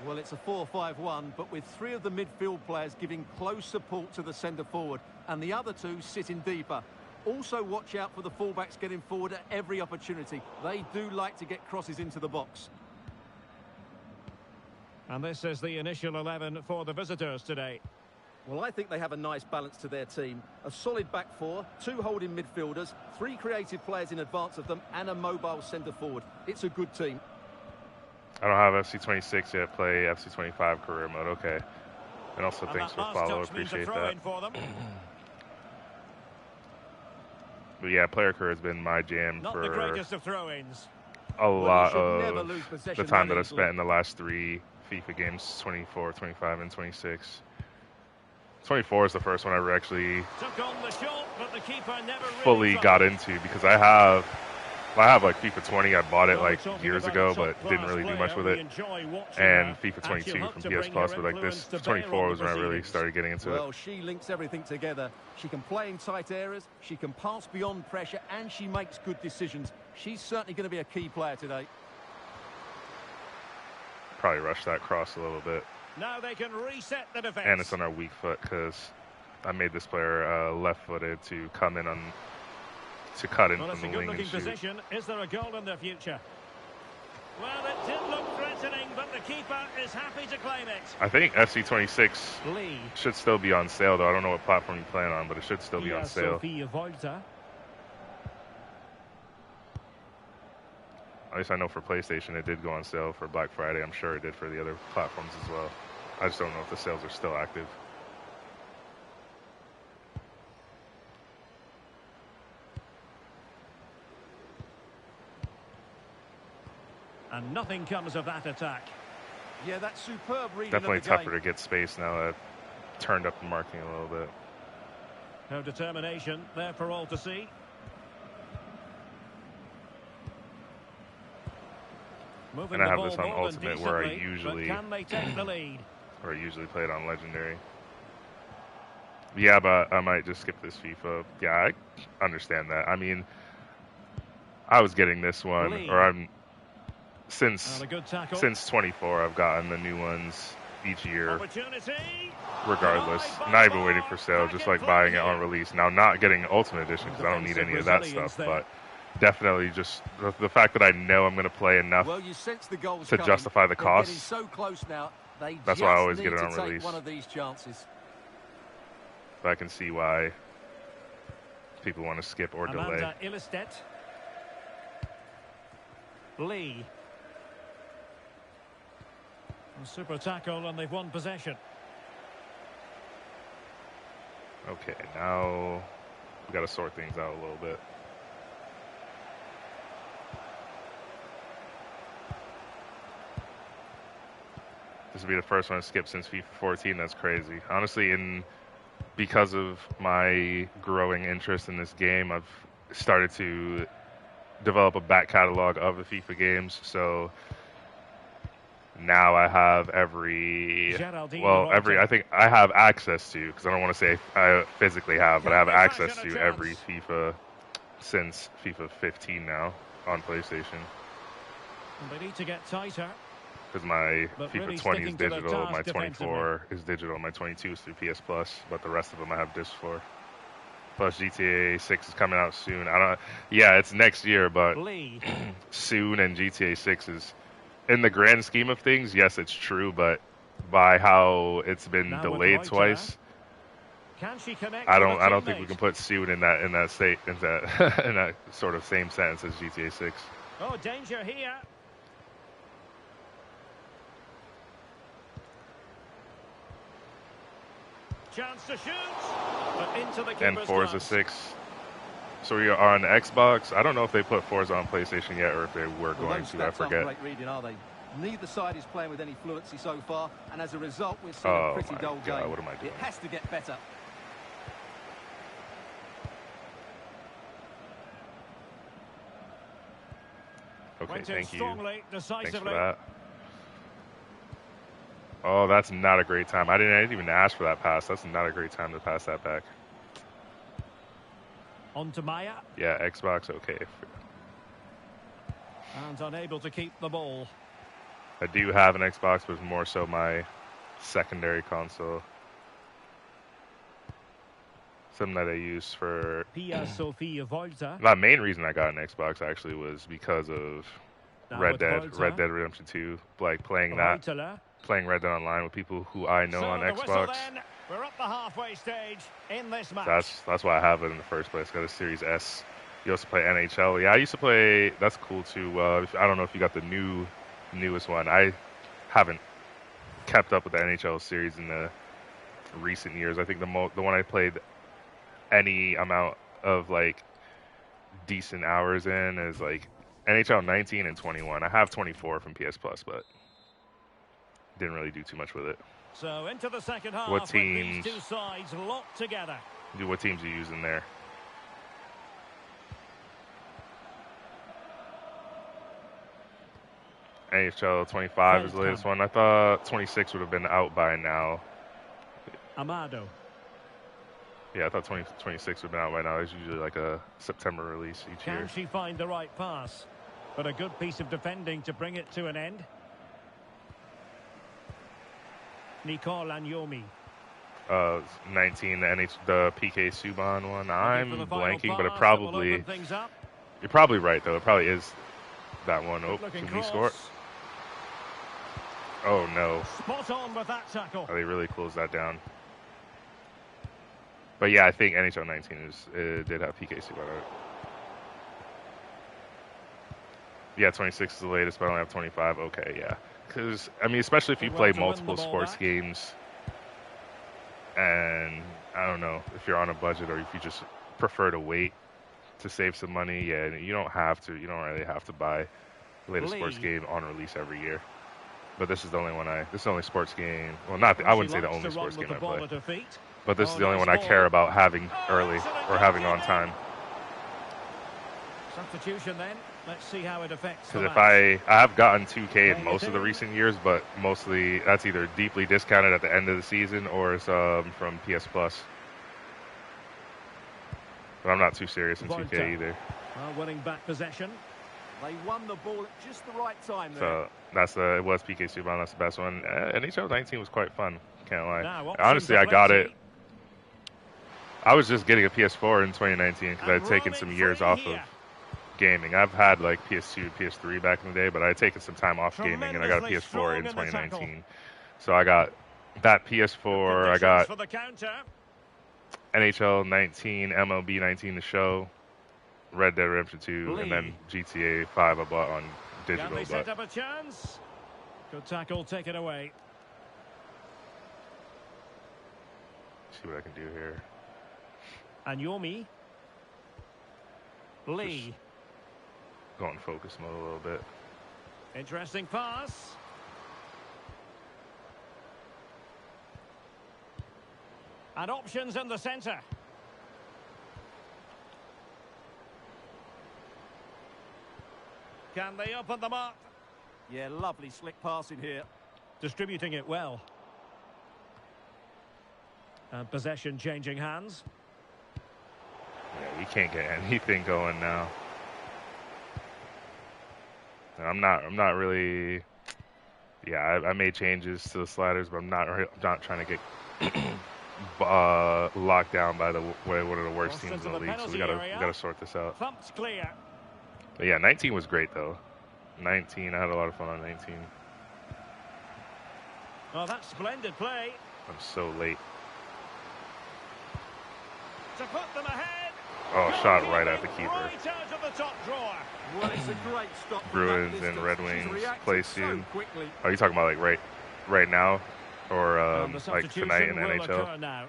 Well, it's a 4-5-1, but with 3 of the midfield players giving close support to the centre forward and the other 2 sitting deeper. Also watch out for the fullbacks getting forward at every opportunity. They do like to get crosses into the box. And this is the initial 11 for the visitors today. Well, I think they have a nice balance to their team. A solid back 4, 2 holding midfielders, 3 creative players in advance of them, and a mobile centre forward. It's a good team. I don't have FC26 yet. Play FC25 career mode. Okay. And also thanks for follow. Appreciate that. For them. But yeah, player career has been my jam Not for the greatest of throw-ins. a lot never of lose the possession time that that I easily. spent in the last 3 FIFA games, 24, 25, and 26. 24 is the first one I ever actually Took on the shot, but the keeper never really fully troubled. got into because I have like FIFA 20. I bought it like years ago, but didn't really do much with it. And FIFA 22 from PS Plus, but like this 24 was when I really started getting into it. Well, she links everything together. She can play in tight areas, she can pass beyond pressure, and she makes good decisions. She's certainly going to be a key player today. Probably rushed that cross a little bit. Now they can reset the defense. And it's on our weak foot because I made this player left-footed to come in to cut in Well, from it's a the wing and good-looking shoot. position. Is there a goal in the future? Well, it did look threatening, but the keeper is happy to claim it. I think FC26 Lee. should still be on sale, though. I don't know what platform you plan on, but it should still be on Here's sale. Sophia Volta. At least I know for PlayStation it did go on sale for Black Friday. I'm sure it did for the other platforms as well. I just don't know if the sales are still active. And nothing comes of that attack. Yeah, that's superb reading Definitely of the tougher game. to get space now that I've turned up the marking a little bit. Her determination there for all to see. Moving And I the have ball this on more than Ultimate where I decently, usually but can they take the lead? or I usually play it on Legendary. Yeah, but I might just skip this FIFA. Yeah, I understand that. I mean, I was getting this one, Lee. or I'm And a good tackle. since 24, I've gotten the new ones each year, Opportunity. regardless. Not even waiting for sale, just like buying it on release. Now, not getting Ultimate Edition because I don't need any of that stuff, but definitely just the fact that I know I'm going to play enough Well, you sense the goals to coming. justify the They're getting cost. so close now. They That's just why I always need get it to on take release. one of these chances. So I can see why people want to skip or delay. Amanda Ilestedt. Lee. A super tackle, and they've won possession. Okay, now we got to sort things out a little bit. This will be the first one to skip since FIFA 14. That's crazy. Honestly, because of my growing interest in this game, I've started to develop a back catalog of the FIFA games. So now I have I think I have access to, because I don't want to say I physically have, but I have access to every FIFA since FIFA 15 now on PlayStation. They need to get tighter. Because my FIFA really 20 is digital, my 24 defensively. is digital, my 22 is through PS Plus, but the rest of them I have discs for. Plus GTA 6 is coming out soon. Yeah, it's next year, but soon, and GTA 6 is, in the grand scheme of things, yes, it's true, but by how it's been delayed twice, I don't think we can put soon in that state in that sort of same sentence as GTA 6. Oh, danger here. Chance to shoot, but into the and Forza 6. So we are on Xbox. I don't know if they put Forza on PlayStation yet, or if they were going to. I forget. Great reading, are they? Neither side is playing with any fluency so far, and as a result, we're seeing a pretty dull game. What am I doing? It has to get better. Okay, thank you. Thanks for Decisively. that. Oh, that's not a great time. I didn't even ask for that pass. That's not a great time to pass that back. On to Maya. Yeah, Xbox, okay. And unable to keep the ball. I do have an Xbox, but it's more so my secondary console. Something that I use for... Pia Sofia Volta. The main reason I got an Xbox, actually, was because of Red Dead Redemption 2. Like, playing Red Dead Online with people who I know on Xbox. We're at the halfway stage in this match. That's why I have it in the first place. Got a Series S. You also play NHL. Yeah, I used to play... That's cool, too. I don't know if you got the newest one. I haven't kept up with the NHL series in the recent years. I think the one I played any amount of, like, decent hours in is, like, NHL 19 and 21. I have 24 from PS Plus, but didn't really do too much with it. So into the second half, what teams, these two sides locked together. What teams are you using there? NHL 25 is the latest one. I thought 26 would have been out by now. Amado. Yeah, I thought 26 would have been out by now. It's usually like a September release each year. Can she find the right pass? But a good piece of defending to bring it to an end. Nicole Anyomi. 19, the PK Subban one. I'm blanking, but you're probably right, though. It probably is that one. Oh, can we score? Oh, no. Spot on with that tackle. Oh, they really closed that down. But yeah, I think NHL 19 did have PK Subban on it. Yeah, 26 is the latest, but I only have 25. Okay, yeah. Because, I mean, especially if you play multiple sports games, and I don't know, if you're on a budget or if you just prefer to wait to save some money, yeah, you don't really have to buy the latest sports game on release every year. But this is the only one this is the only sports game, well, I wouldn't say the only sports game I play, but this is the only one I care about having early or having on time. Substitution then. Let's see how it affects. Because if I have gotten 2K in most of the recent years, but mostly that's either deeply discounted at the end of the season or it's from PS Plus. But I'm not too serious in 2K either. Winning back possession. They won the ball at just the right time there. So it was PK Subban. That's the best one. NHL 19 was quite fun. Can't lie. Honestly, I got it. I was just getting a PS4 in 2019 because I'd taken some years off of gaming. I've had like PS2, PS3 back in the day, but I had taken some time off gaming, and I got a Tremendously PS4 strong in in the tackle. 2019. So I got that PS4. I got For the counter. NHL 19, MLB 19 to show, Red Dead Redemption 2, and then Lee. GTA 5 I bought on Can digital. they set But up a chance? Good tackle, take it away. see what I can do here. And Yomi. Lee. Go in focus mode a little bit. Interesting pass. And options in the centre. Can they open them up? Yeah, lovely slick passing here. Distributing it well. And possession changing hands. Yeah, we can't get anything going now. And I'm not really. Yeah, I made changes to the sliders, but I'm not trying to get locked down by one of the worst teams in the league. So we gotta sort this out. Thumped clear. But yeah, 19 was great though. 19, I had a lot of fun on 19. Oh, that's splendid play. I'm so late. To put them ahead. Oh, shot right at the keeper. Right out of the top drawer. Well, it's a great stop. Bruins and Red Wings play soon. So quickly. Are you talking about like right now, or And the like tonight in the substitution will NHL? occur now.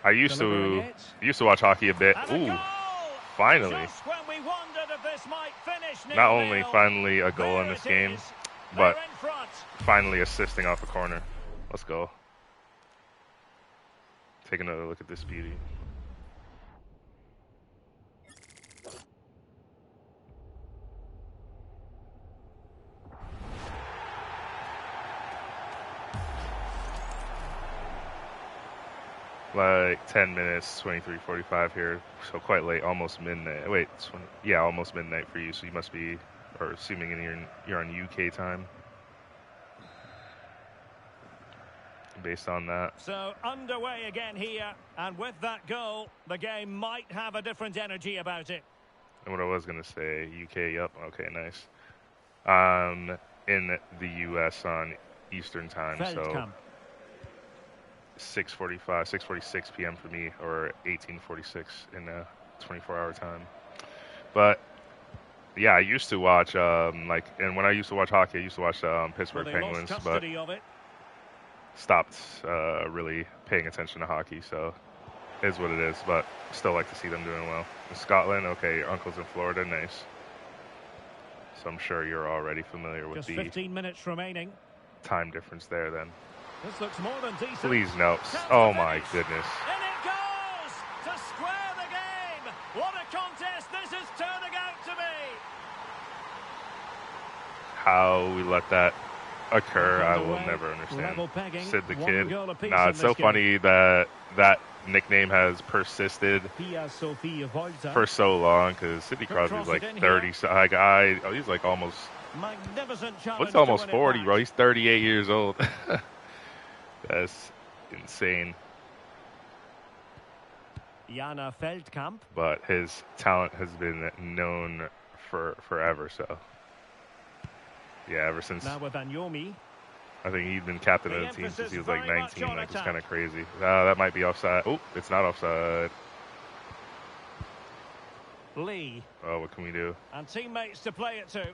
I used Delivering to watch hockey a bit. And a Ooh, goal! finally! Just when we wondered if this might finish Not only 0-0, finally a goal in there this it game, is. but They're in front. finally assisting off a corner. Let's go. Take another look at this beauty. Like 10 minutes, 23:45 here, so quite late, almost midnight. Wait, yeah, almost midnight for you. So you must be, or assuming you're on UK time, based on that. So underway again here, and with that goal, the game might have a different energy about it. And what I was gonna say, UK, yep, okay, nice. In the US on Eastern time, so Feldkamp. 6:46 p.m. for me, or 18:46 in a 24-hour time. But yeah, I used to watch and when I used to watch hockey, I used to watch Pittsburgh Well, they Penguins, lost but custody of it. stopped really paying attention to hockey. So it is what it is, but still like to see them doing well. In Scotland, okay, your uncle's in Florida, nice. So I'm sure you're already familiar with Just the 15 minutes remaining. time difference there then. This looks more than decent. Please no. Chance Oh to my finish. goodness. In it goes to square the game. What a contest this is turning out to be. How we let that occur, I will Underway, never understand. level pegging, Sid the one Kid. goal apiece Nah, in it's so this game. funny that that nickname has persisted Pia Sofia Volta. for so long, because Sidney Crosby's like cross it in 30. here. So he's like almost. Magnificent challenge. What's almost to win it 40, back. bro? He's 38 years old. That's insane. Jana Feldkamp. But his talent has been known for forever. So yeah, ever since Now with Anyomi. I think he'd been captain The of the team since emphasis he was like very much 19. on Like, it's attack. kind of crazy. That might be offside. Oh, it's not offside. Lee. Oh, what can we do? And teammates to play it to.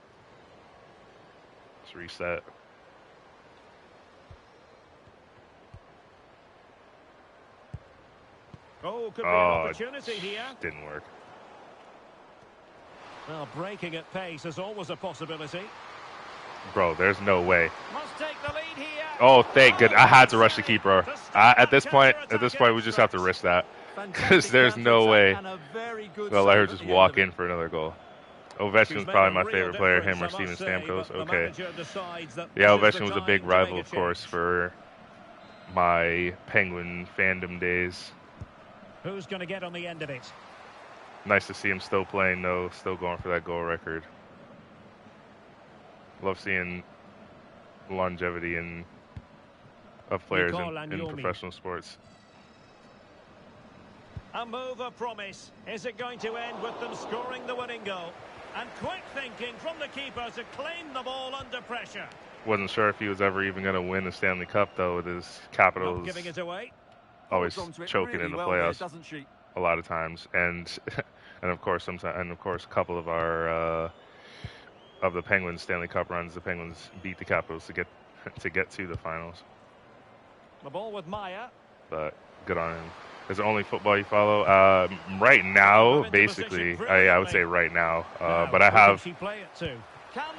Let's reset. Oh, could be an Oh, opportunity here. didn't work. Well, breaking at pace is always a possibility. Bro, there's no way. Must take the lead here. Oh, thank good. I had to rush the keeper. To stop At that this point, counter-attack we just have to stretch. risk that. Fantastic Because there's no way counter-attack and a very good they'll let her save at just the walk end of in it. for another goal. She's Ovechkin's made probably a my real favorite player, him or difference, I Steven must say, Stamkos. but the Okay. manager decides that Yeah, this is Ovechkin the was a big time to make rival, a of course, change. for my Penguin fandom days. Who's going to get on the end of it? Nice to see him still playing, though, still going for that goal record. Love seeing longevity of players Nicole in Anyomi. professional sports. A move of promise. Is it going to end with them scoring the winning goal? And quick thinking from the keeper to claim the ball under pressure. Wasn't sure if he was ever even going to win the Stanley Cup, though, with his Capitals. Not giving it away. Always choking really in the well playoffs there, doesn't she? a lot of times, and of course a couple of our of the Penguins Stanley Cup runs, the Penguins beat the Capitals to get to the finals. The ball with Maya. But good on him. Is it only football you follow? Right now, basically, I would say right now. But I have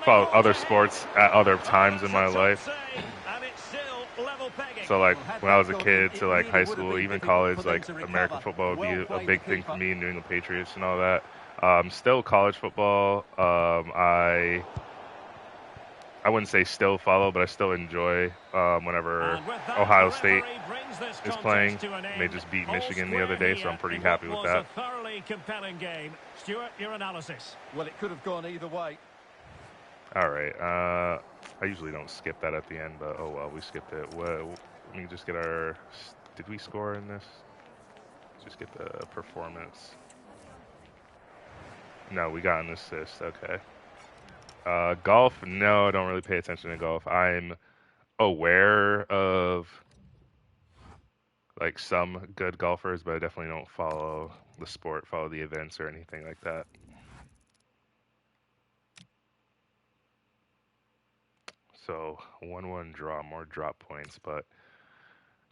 followed other sports at other times in my life. So, like, when I was a kid to, like, high school, even college, like, American football would be a big thing for me, New England Patriots and all that. Still college football, I wouldn't say still follow, but I still enjoy whenever Ohio State is playing. They just beat Michigan the other day, so I'm pretty happy with that. A thoroughly compelling game. Stuart, your analysis. Well, it could have gone either way. All right. I usually don't skip that at the end, but oh well, we skipped it. Well, let me just get our... Did we score in this? Just get the performance. No, we got an assist. Okay. Golf? No, I don't really pay attention to golf. I'm aware of like some good golfers, but I definitely don't follow the sport, follow the events or anything like that. So 1-1 draw, more drop points, but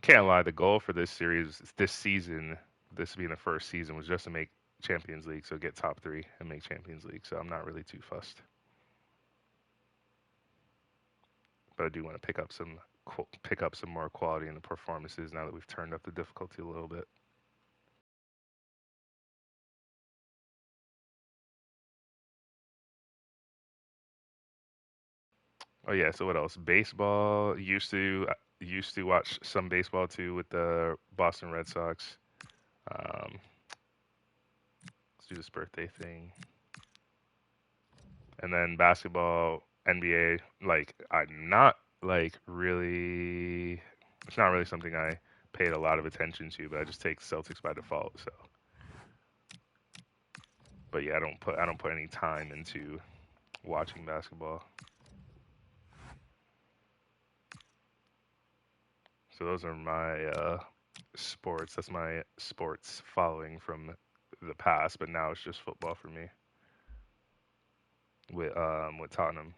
can't lie, the goal for this series, this season, this being the first season, was just to make Champions League, so get top 3 and make Champions League. So I'm not really too fussed. But I do want to pick up some more quality in the performances now that we've turned up the difficulty a little bit. Oh yeah, so what else? Baseball. Used to watch some baseball too with the Boston Red Sox. Let's do this birthday thing. And then basketball, NBA, like I'm not like really, it's not really something I paid a lot of attention to, but I just take Celtics by default, so. But yeah, I don't put any time into watching basketball. So those are my sports. That's my sports following from the past, but now it's just football for me. With Tottenham.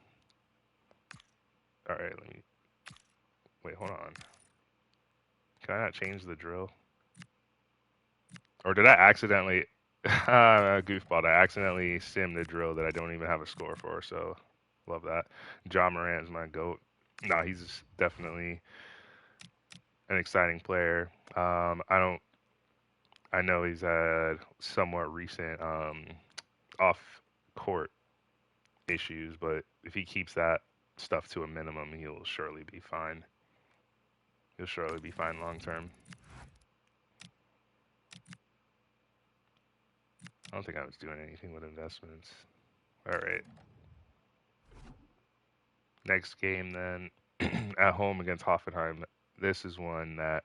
All right, wait, hold on. Can I not change the drill? Or did I accidentally goofball? I accidentally simmed the drill that I don't even have a score for. So love that. John Morant is my GOAT. No, he's definitely an exciting player. I know he's had somewhat recent off-court issues, but if he keeps that stuff to a minimum, he'll surely be fine. He'll surely be fine long term. I don't think I was doing anything with investments. All right. Next game then, at home against Hoffenheim. This is one that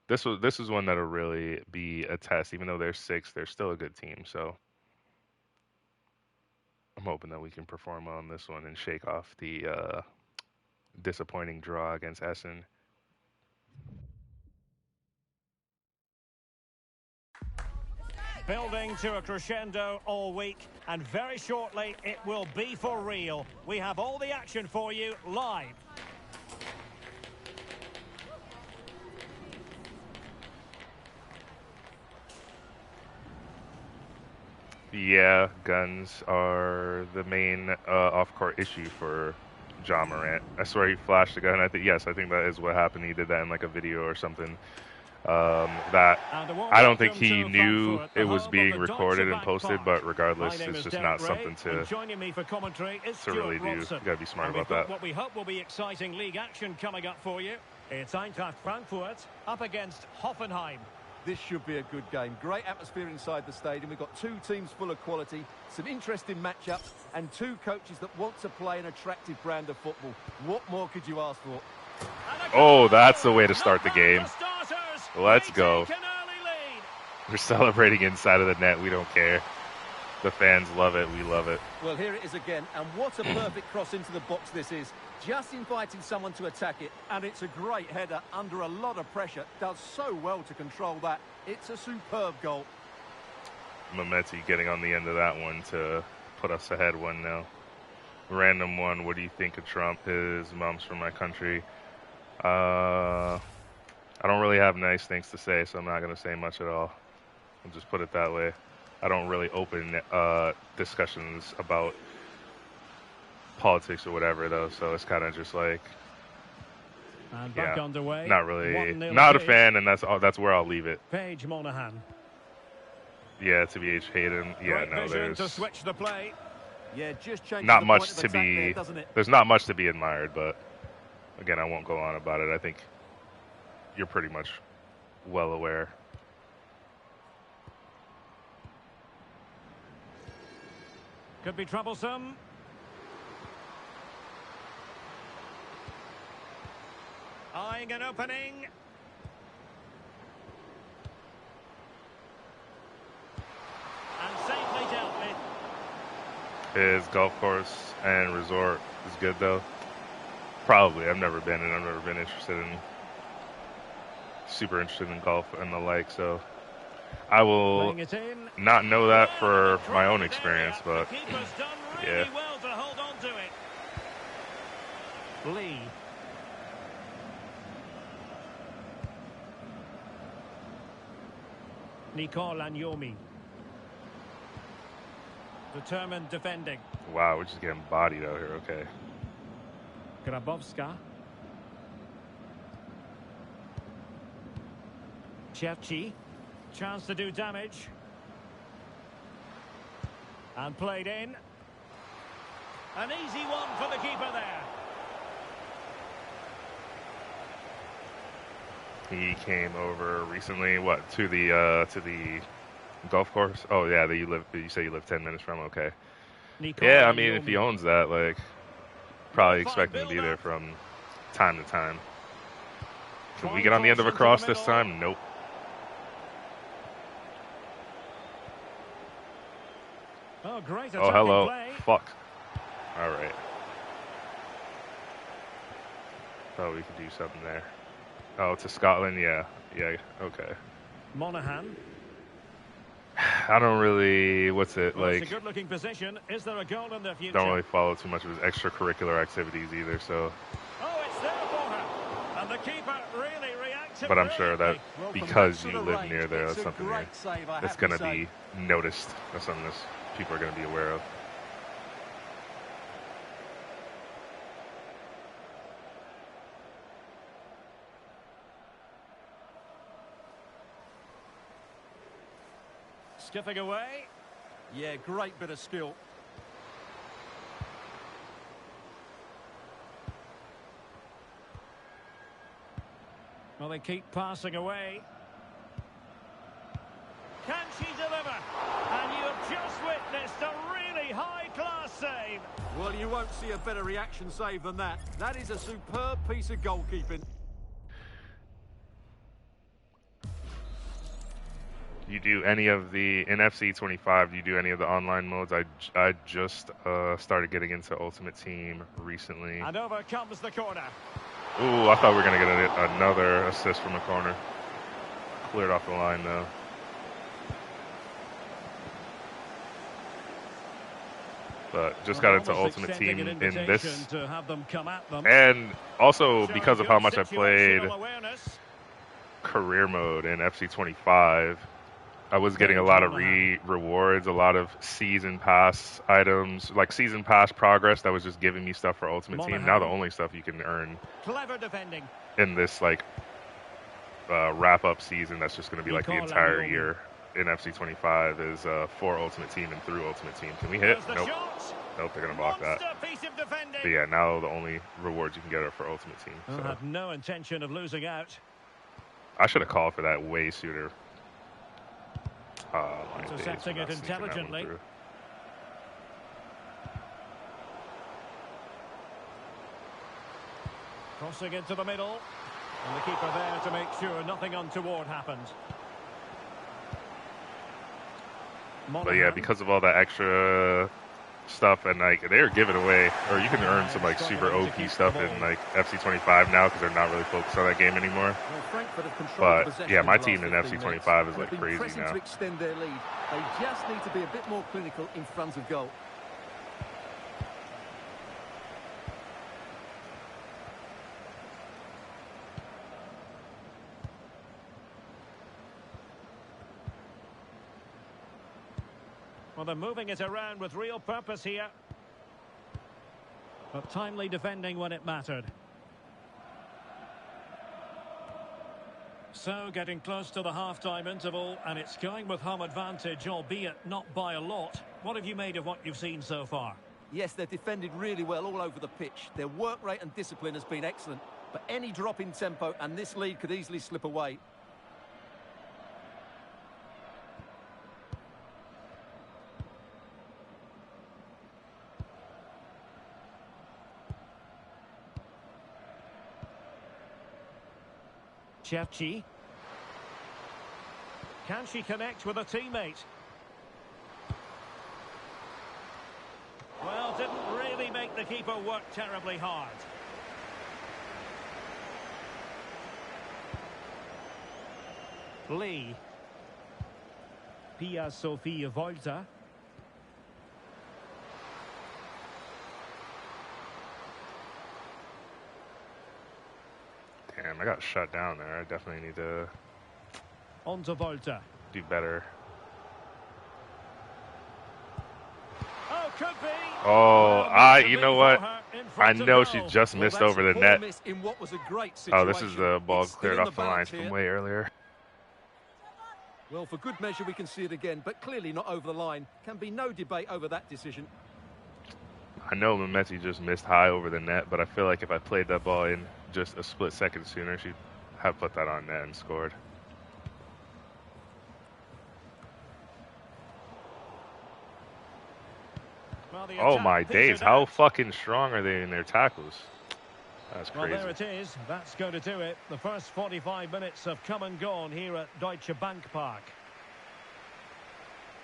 this is one that'll really be a test. Even though they're 6th, they're still a good team. So I'm hoping that we can perform on this one and shake off the disappointing draw against Essen. Building to a crescendo all week, and very shortly it will be for real. We have all the action for you live. Yeah, guns are the main off-court issue for John Morant. I swear he flashed a gun. I think that is what happened. He did that in like a video or something. That I don't think he knew it was being recorded and posted, but regardless, it's just not something to really do. You gotta be smart about that. What we hope will be exciting league action coming up for you. It's Eintracht Frankfurt up against Hoffenheim. This should be a good game. Great atmosphere inside the stadium. We've got 2 teams full of quality, some interesting matchups, and 2 coaches that want to play an attractive brand of football. What more could you ask for? Oh, that's the way to start the game. Let's They go. take an early lead. We're celebrating inside of the net. We don't care. The fans love it. We love it. Well, here it is again, and what a perfect cross into the box this is. Just inviting someone to attack it, and it's a great header under a lot of pressure. Does so well to control that. It's a superb goal. Mehmeti getting on the end of that one to put us ahead 1-0. Random one. What do you think of Trump? His mom's from my country. I don't really have nice things to say, so I'm not going to say much at all. I'll just put it that way. I don't really open discussions about politics or whatever, though, so it's kind of just like, And back underway. not really, 1-0 not a lead. fan, and that's where I'll leave it. Paige Monahan. Yeah, to be Hayden. Yeah, Great no, vision to there's switch the play. Yeah, just changing not the much point of to attack be. there, doesn't it? There's not much to be admired, but again, I won't go on about it. I think you're pretty much well aware. Could be troublesome. Eyeing an opening. And safely dealt with. His golf course and resort is good, though. Probably. I've never been, and I've never been super interested in golf and the like, so I will Playing it in. not know that for my own experience, but The keeper's done really yeah. well to hold on to it. Lee. Nicole Agnomi. Determined defending. Wow, we're just getting bodied out here. Okay. Grabowska. Cherchi. Chance to do damage. And played in. An easy one for the keeper there. He came over recently, to the golf course? Oh yeah, you say you live 10 minutes from, okay. Nicole Yeah, I mean, if Agnomi. he owns that, like, probably Fine expect him to be there build-up. from time to time. Can we Fine get on the end of a cross cross into the this middle. time? Nope. Oh, great Oh, attacking hello. play. Fuck. All right. Thought we could do something there. Oh, to Scotland? Yeah. Yeah, okay. Monahan. I don't really, Well, it's a like, good-looking position. Is there a goal in the future? don't really follow too much of his extracurricular activities either, so. Oh, it's there for her. And the keeper really reacted. But I'm sure that brilliantly. Well, from because that you sort of live range, near there, it's that's a something great save, I that's have going to to say. be noticed. That's something that people are going to be aware of. Skipping away. Yeah, great bit of skill. Well, they keep passing away. Can she deliver? And you've just witnessed a really high-class save. Well, you won't see a better reaction save than that. That is a superb piece of goalkeeping. You do any of the, in FC 25, do you do any of the online modes? I just started getting into Ultimate Team recently. And over comes the corner. Ooh, I thought we were going to get another assist from a corner. Cleared off the line, though. But just got into Almost Ultimate extending Team an in this. invitation to have them come at them. And also, Showing because of how good much I played situational awareness. career mode in FC 25, I was getting a lot of rewards, a lot of season pass items, like season pass progress that was just giving me stuff for Ultimate Team. Now the only stuff you can earn Clever defending. in this like wrap-up season that's just going to be like the entire year in FC 25 is for Ultimate Team and through Ultimate Team. Can we hit? There's the Nope. shot. Nope, they're going to block that. Monster piece of defending. But yeah, now the only rewards you can get are for Ultimate Team. I So have no intention of losing out. I should have called for that way sooner. Intercepting it intelligently. Crossing into the middle. And the keeper there to make sure nothing untoward happened. But yeah, because of all that extra stuff, and like they're giving away, or you can earn some like super OP stuff in like FC25 now because they're not really focused on that game anymore. But yeah, my team in FC25 is like crazy now. To extend their lead, they just need to be a bit more clinical in front of goal. Well, they're moving it around with real purpose here. But timely defending when it mattered. So, getting close to the half-time interval, and it's going with home advantage, albeit not by a lot. What have you made of what you've seen so far? Yes, they've defended really well all over the pitch. Their work rate and discipline has been excellent. But any drop in tempo, and this lead could easily slip away. Chaewon. Can she connect with a teammate? Well, didn't really make the keeper work terribly hard. Lee. Pia Sophia Volta. Damn, I got shut down there. I definitely need to On to Volta. do better. Oh, could be. Oh, Well, you know what? I know she just missed over the net. Oh, this is the ball cleared off the line from way earlier. Well, for good measure, we can see it again, but clearly not over the line. Can be no debate over that decision. I know Messi just missed high over the net, but I feel like if I played that ball in just a split second sooner, she'd have put that on net and scored. Well, oh my days, how fucking strong are they in their tackles? That's crazy. Well, there it is. That's going to do it. The first 45 minutes have come and gone here at Deutsche Bank Park.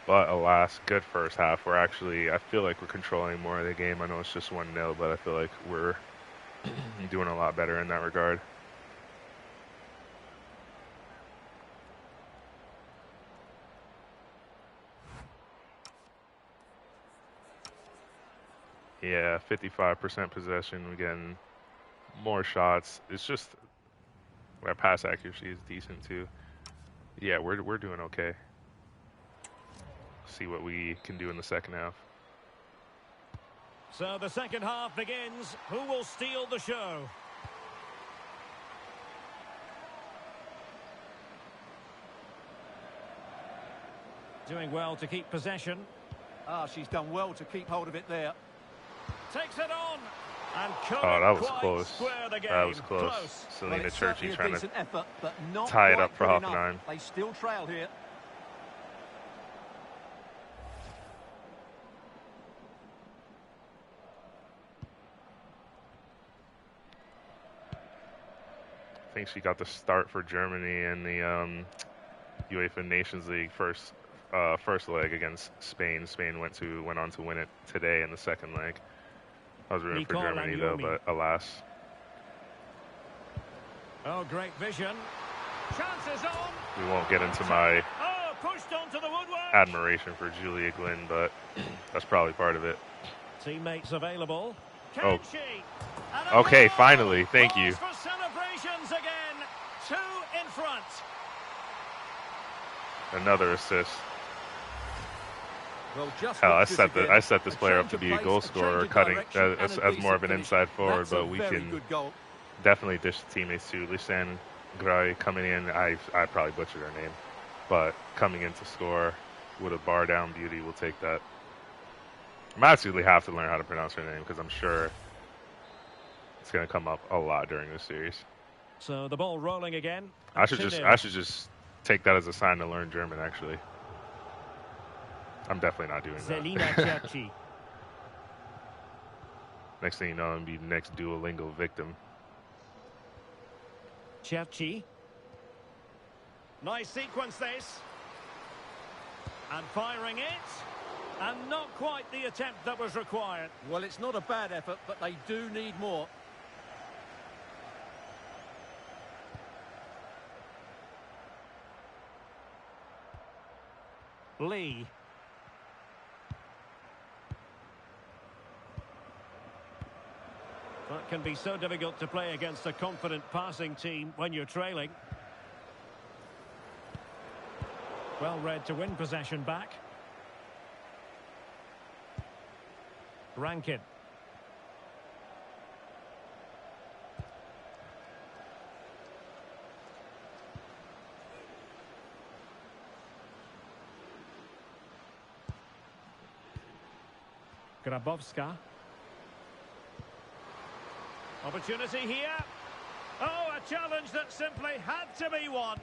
But alas, good first half. We're actually, I feel like we're controlling more of the game. I know it's just 1-0, but I feel like we're doing a lot better in that regard. Yeah, 55% possession. We're getting more shots. It's just our pass accuracy is decent too. Yeah, we're doing okay. See what we can do in the second half. So the second half begins. Who will steal the show? Doing well to keep possession. Ah, she's done well to keep hold of it there. Takes it on. And oh, that was close. That was close. Selena Well, Churchy trying to effort, but not tie it up for quite Hoffenheim. They still trail here. I think she got the start for Germany in the UEFA Nations League first leg against Spain. Spain went on to win it today in the second leg. I was rooting for Germany though, but alas. Oh, great vision. Chances on. We won't get into my pushed onto the woodwork. admiration for Julia Glynn, but that's probably part of it. Teammates available. Oh. Okay, finally. Thank you. For celebrations again. 2 in front. Another assist. Well, just hell, I set this player up to be a goal scorer, cutting as more of an inside forward, but we can definitely dish the teammates too. Lisanne Gray coming in, I probably butchered her name, but coming in to score with a bar down beauty, we'll take that. I might actually have to learn how to pronounce her name because I'm sure it's going to come up a lot during this series. So the ball rolling again. I should just take that as a sign to learn German, actually. I'm definitely not doing that. Next thing you know, I'm going to be the next Duolingo victim. Cherchi. Nice sequence this. And firing it. And not quite the attempt that was required. Well, it's not a bad effort, but they do need more. Lee. That can be so difficult to play against a confident passing team when you're trailing. Well read to win possession back. Rankin. Grabowska. Opportunity here. Oh, a challenge that simply had to be won.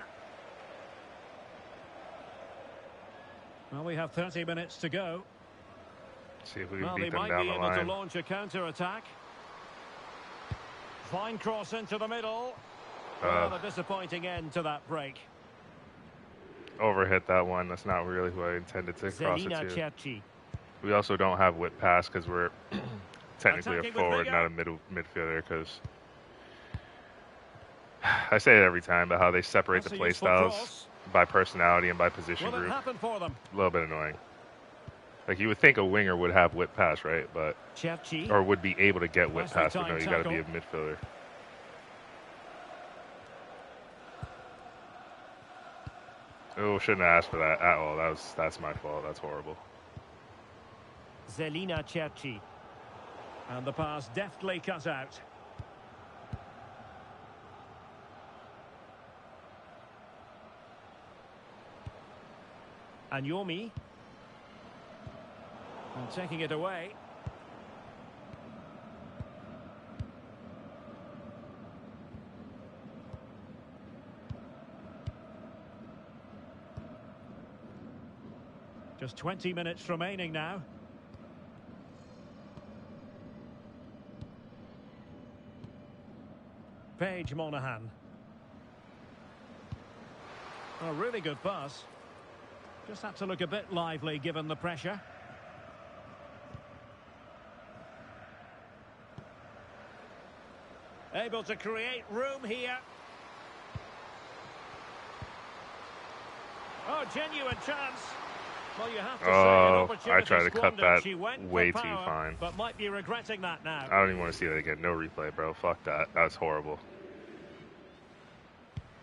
Well, we have 30 minutes to go. See if we can Well, beat they them might down be the able to line. launch a counter-attack. Fine cross into the middle. Well, a disappointing end to that break. Overhit that one. That's not really who I intended to cross it to. Cherchi. We also don't have whip pass because we're technically Attacking a with forward, vigor. not a midfielder. Because I say it every time, but how they separate That's the a play useful styles cross. by personality and by position Will it group, happen for them? a little bit annoying. Like you would think a winger would have whip pass, right? But Cherchi. or would be able to get whip Nicely pass, but no, timed you got to be a tackle. midfielder. Oh, shouldn't have asked for that at all. That's my fault. That's horrible. Cherchi. And the pass deftly cut out. Anyomi. And taking it away. Just 20 minutes remaining now. Paige Monahan. A really good pass. Just had to look a bit lively given the pressure. Able to create room here. Oh, genuine chance. Well, you have to say an opportunity I tried to cut squandered. that She went for way too power, fine. but might be regretting that now. I don't even want to see that again. No replay, bro. Fuck that. That's horrible.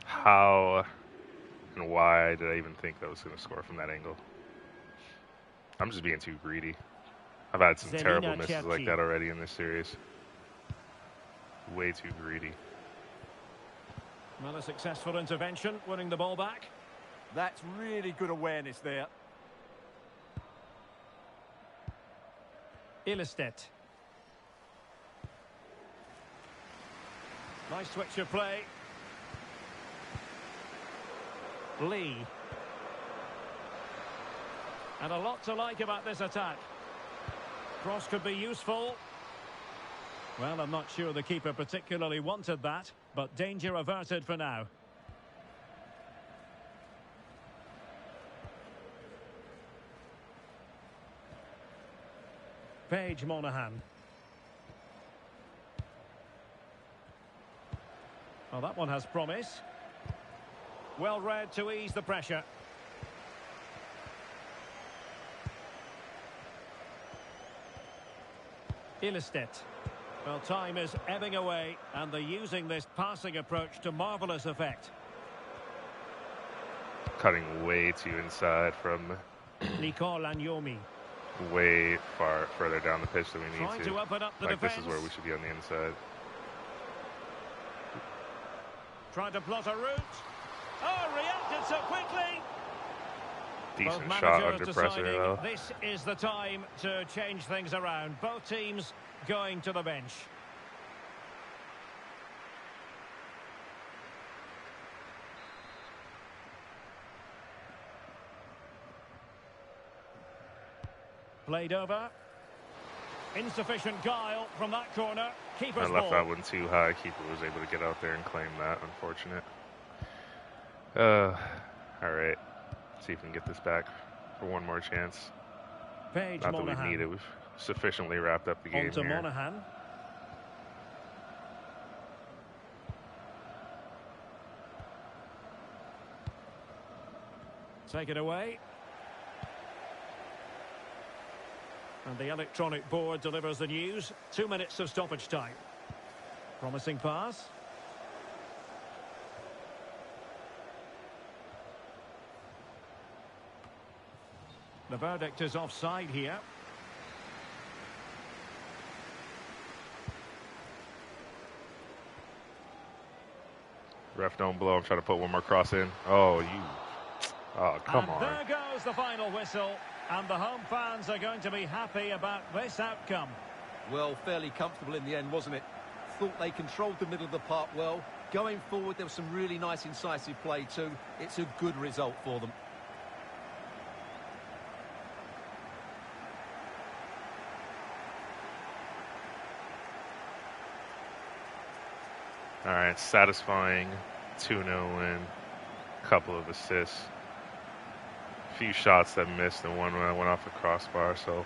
How and why did I even think that was going to score from that angle? I'm just being too greedy. I've had some terrible misses like that already in this series. Way too greedy. Well, a successful intervention, winning the ball back. That's really good awareness there. Ilestedt. Nice switch of play. Lee. And a lot to like about this attack. Cross could be useful. Well, I'm not sure the keeper particularly wanted that, but danger averted for now. Paige Monahan. Well, that one has promise. Well read to ease the pressure. Ilestedt. Well, time is ebbing away, and they're using this passing approach to marvellous effect. Cutting way too inside from Nicole Anyomi. way further down the pitch than we need Trying to open up the Like defence. this is where we should be on the inside. Trying to plot a route. Oh, reacted so quickly. Decent Both shot managers under pressure deciding though. this is the time to change things around. Both teams going to the bench. Played over. Insufficient guile from that corner. I Keeper's left ball. that one too high. Keeper was able to get out there and claim that. Unfortunate. All right. See if we can get this back for one more chance. Page Not that we Monahan. need it. We've sufficiently wrapped up the game On to here. Monahan. Take it away. And the electronic board delivers the news. 2 minutes of stoppage time. Promising pass. The verdict is offside here. Ref don't blow. I'm trying to put one more cross in. Oh, you. Oh, come on. There goes the final whistle. And the home fans are going to be happy about this outcome. Well, fairly comfortable in the end, wasn't it? Thought they controlled the middle of the park well. Going forward, there was some really nice incisive play too. It's a good result for them. All right, satisfying 2-0 win. Couple of assists. Few shots that missed and one went off the crossbar. So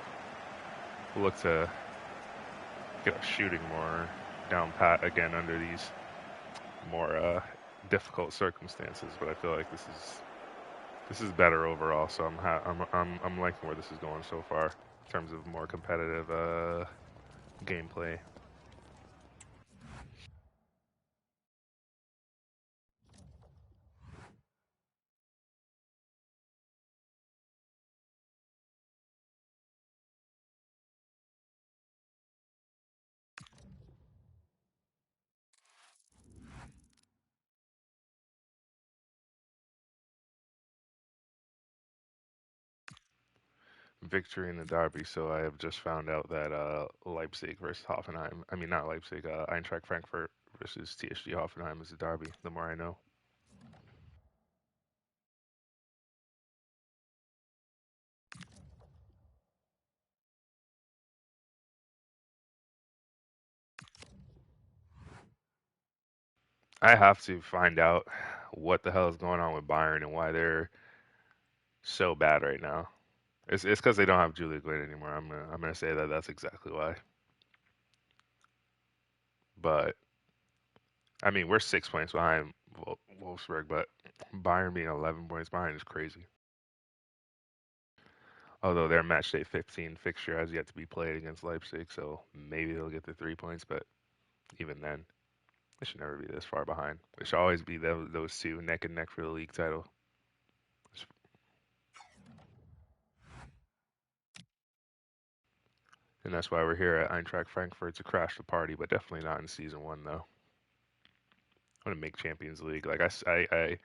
we'll look to get our shooting more down pat again under these more difficult circumstances. But I feel like this is better overall. So I'm liking where this is going so far in terms of more competitive gameplay. Victory in the derby. So I have just found out that Leipzig versus Hoffenheim. I mean, not Leipzig. Eintracht Frankfurt versus TSG Hoffenheim is a derby. The more I know. I have to find out what the hell is going on with Bayern and why they're so bad right now. It's because they don't have Julia Glade anymore. I'm gonna say that that's exactly why. But I mean, we're 6 points behind Wolfsburg, but Bayern being 11 points behind is crazy. Although their match day 15 fixture has yet to be played against Leipzig, so maybe they'll get the 3 points. But even then, they should never be this far behind. It should always be those two neck and neck for the league title. And that's why we're here at Eintracht Frankfurt to crash the party, but definitely not in season one, though. I want to make Champions League. Like, I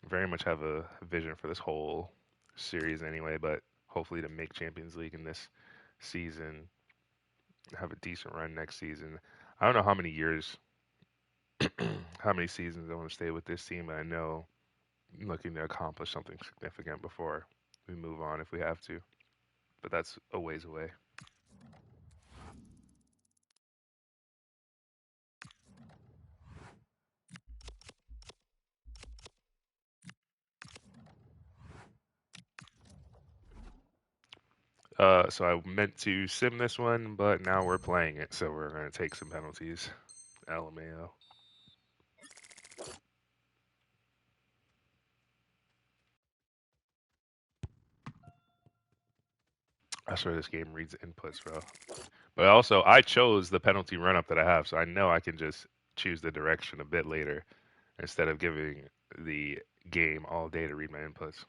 very much have a vision for this whole series anyway, but hopefully to make Champions League in this season, have a decent run next season. I don't know how many years, how many seasons I want to stay with this team, but I know I'm looking to accomplish something significant before we move on if we have to. But that's a ways away. So I meant to sim this one, but now we're playing it, so we're going to take some penalties. LMAO. I swear this game reads inputs, bro. But also, I chose the penalty run-up that I have, so I know I can just choose the direction a bit later instead of giving the game all day to read my inputs.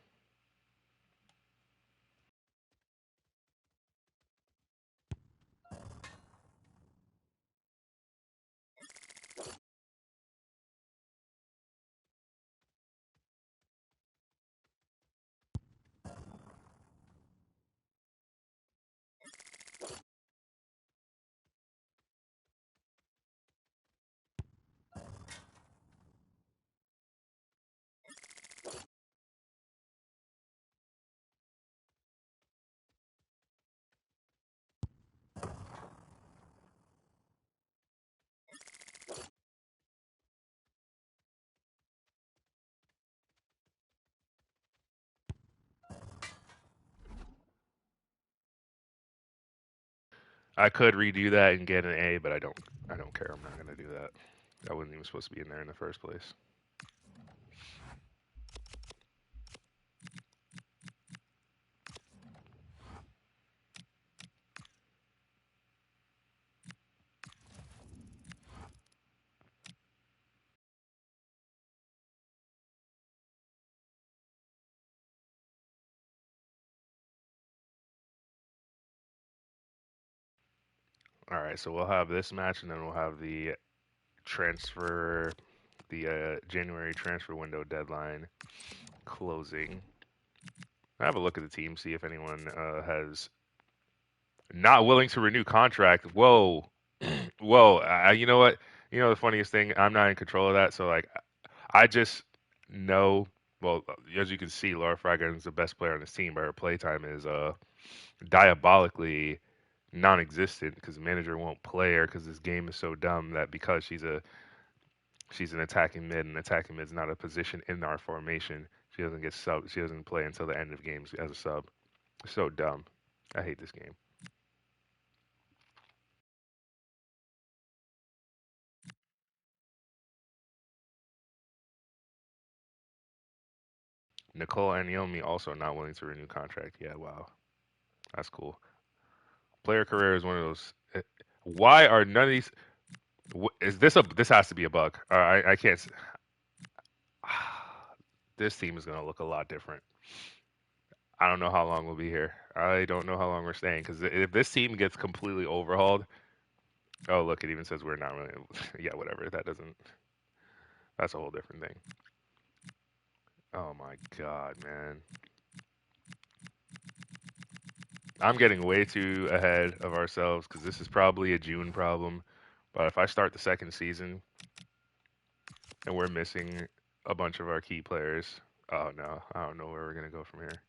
I could redo that and get an A, but I don't care. I'm not going to do that. That wasn't even supposed to be in there in the first place. All right, so we'll have this match, and then we'll have the January transfer window deadline closing. I have a look at the team, see if anyone has not willing to renew contract. Whoa, whoa. You know what? You know the funniest thing? I'm not in control of that, so like, I just know. Well, as you can see, Laura Fragan is the best player on this team, but her playtime is diabolically non-existent because the manager won't play her because this game is so dumb that because she's an attacking mid, and attacking mid is not a position in our formation. She doesn't get sub. She doesn't play until the end of games as a sub. So dumb. I hate this game. Nicole Aniomi also not willing to renew contract. Yeah, wow, that's cool. Player career is one of those. Why are none of these? Is this a? This has to be a bug. I can't. This team is gonna look a lot different. I don't know how long we'll be here. I don't know how long we're staying because if this team gets completely overhauled, oh look, it even says we're not really. Yeah, whatever. That doesn't. That's a whole different thing. Oh my god, man. I'm getting way too ahead of ourselves because this is probably a June problem. But if I start the second season and we're missing a bunch of our key players, oh no, I don't know where we're gonna go from here.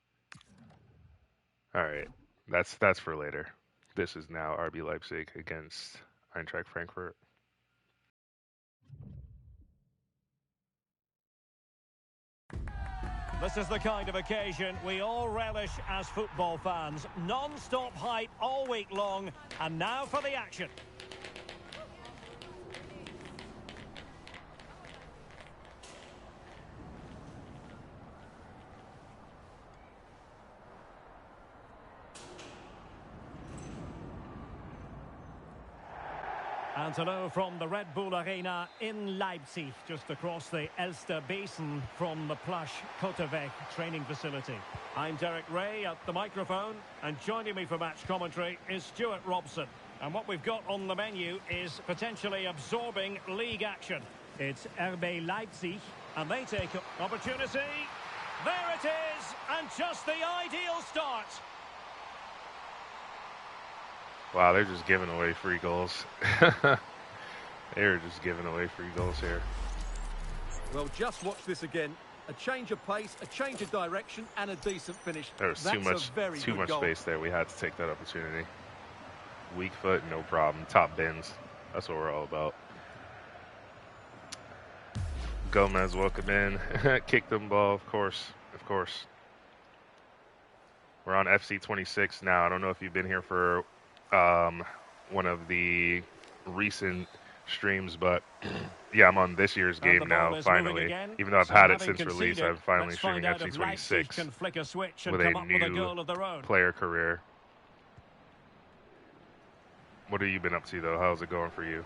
All right, that's for later. This is now RB Leipzig against Eintracht Frankfurt. This is the kind of occasion we all relish as football fans. Non-stop hype all week long, and now for the action. And hello from the Red Bull Arena in Leipzig, just across the Elster Basin from the plush Kotterweg training facility. I'm Derek Ray at the microphone, and joining me for match commentary is Stuart Robson. And what we've got on the menu is potentially absorbing league action. It's RB Leipzig, and they take opportunity. There it is, and just the ideal start. Wow, they're just giving away free goals. They're just giving away free goals here. Well, just watch this again. A change of pace, a change of direction, and a decent finish. There was too much space there. We had to take that opportunity. Weak foot, no problem. Top bins. That's what we're all about. Gomez, welcome in. Kick them ball, of course. Of course. We're on FC 26 now. I don't know if you've been here for one of the recent streams, but yeah, I'm on this year's game now, finally. Even though I've had it since release, I'm finally streaming FC 26 with a new player career. What have you been up to, though? How's it going for you?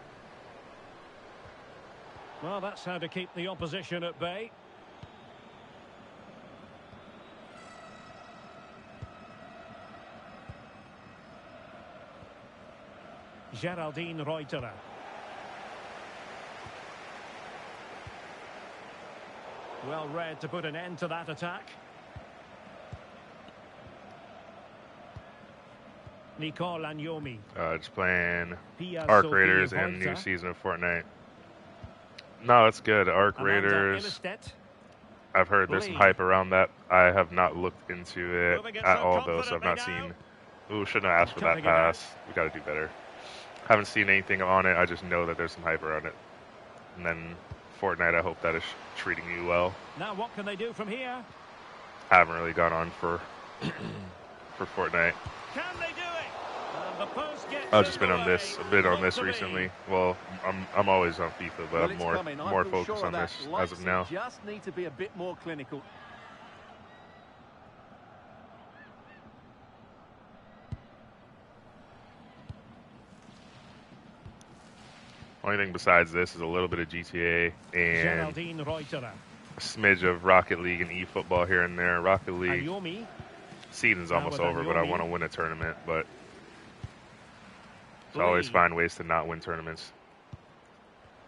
Well, that's how to keep the opposition at bay. Geraldine Reuterer. Well read to put an end to that attack. Nicole Aniomi. Just playing Arc Raiders and new season of Fortnite. No, that's good. Arc Raiders. I've heard there's some hype around that. I have not looked into it at all, though, so I've not seen. Ooh, shouldn't have asked for that pass. We got to do better. Haven't seen anything on it. I just know that there's some hype around it. And then Fortnite, I hope that is treating you well. Now, what can they do from here? I haven't really gone on for Fortnite. Can they do it? And the post gets I've in just the been on way. this, a bit on Looked this to be. recently. Well, I'm always on FIFA, but Well, I'm it's more coming. I more feel focused sure on of that. this as of Leipzig now. just need to be a bit more clinical. Only thing besides this is a little bit of GTA and Geraldine Reuterer. a smidge of Rocket League and eFootball here and there. Rocket League Ayomi. season's Now almost with over, but I Ayomi. want to win a tournament. But I Lee. always find ways to not win tournaments.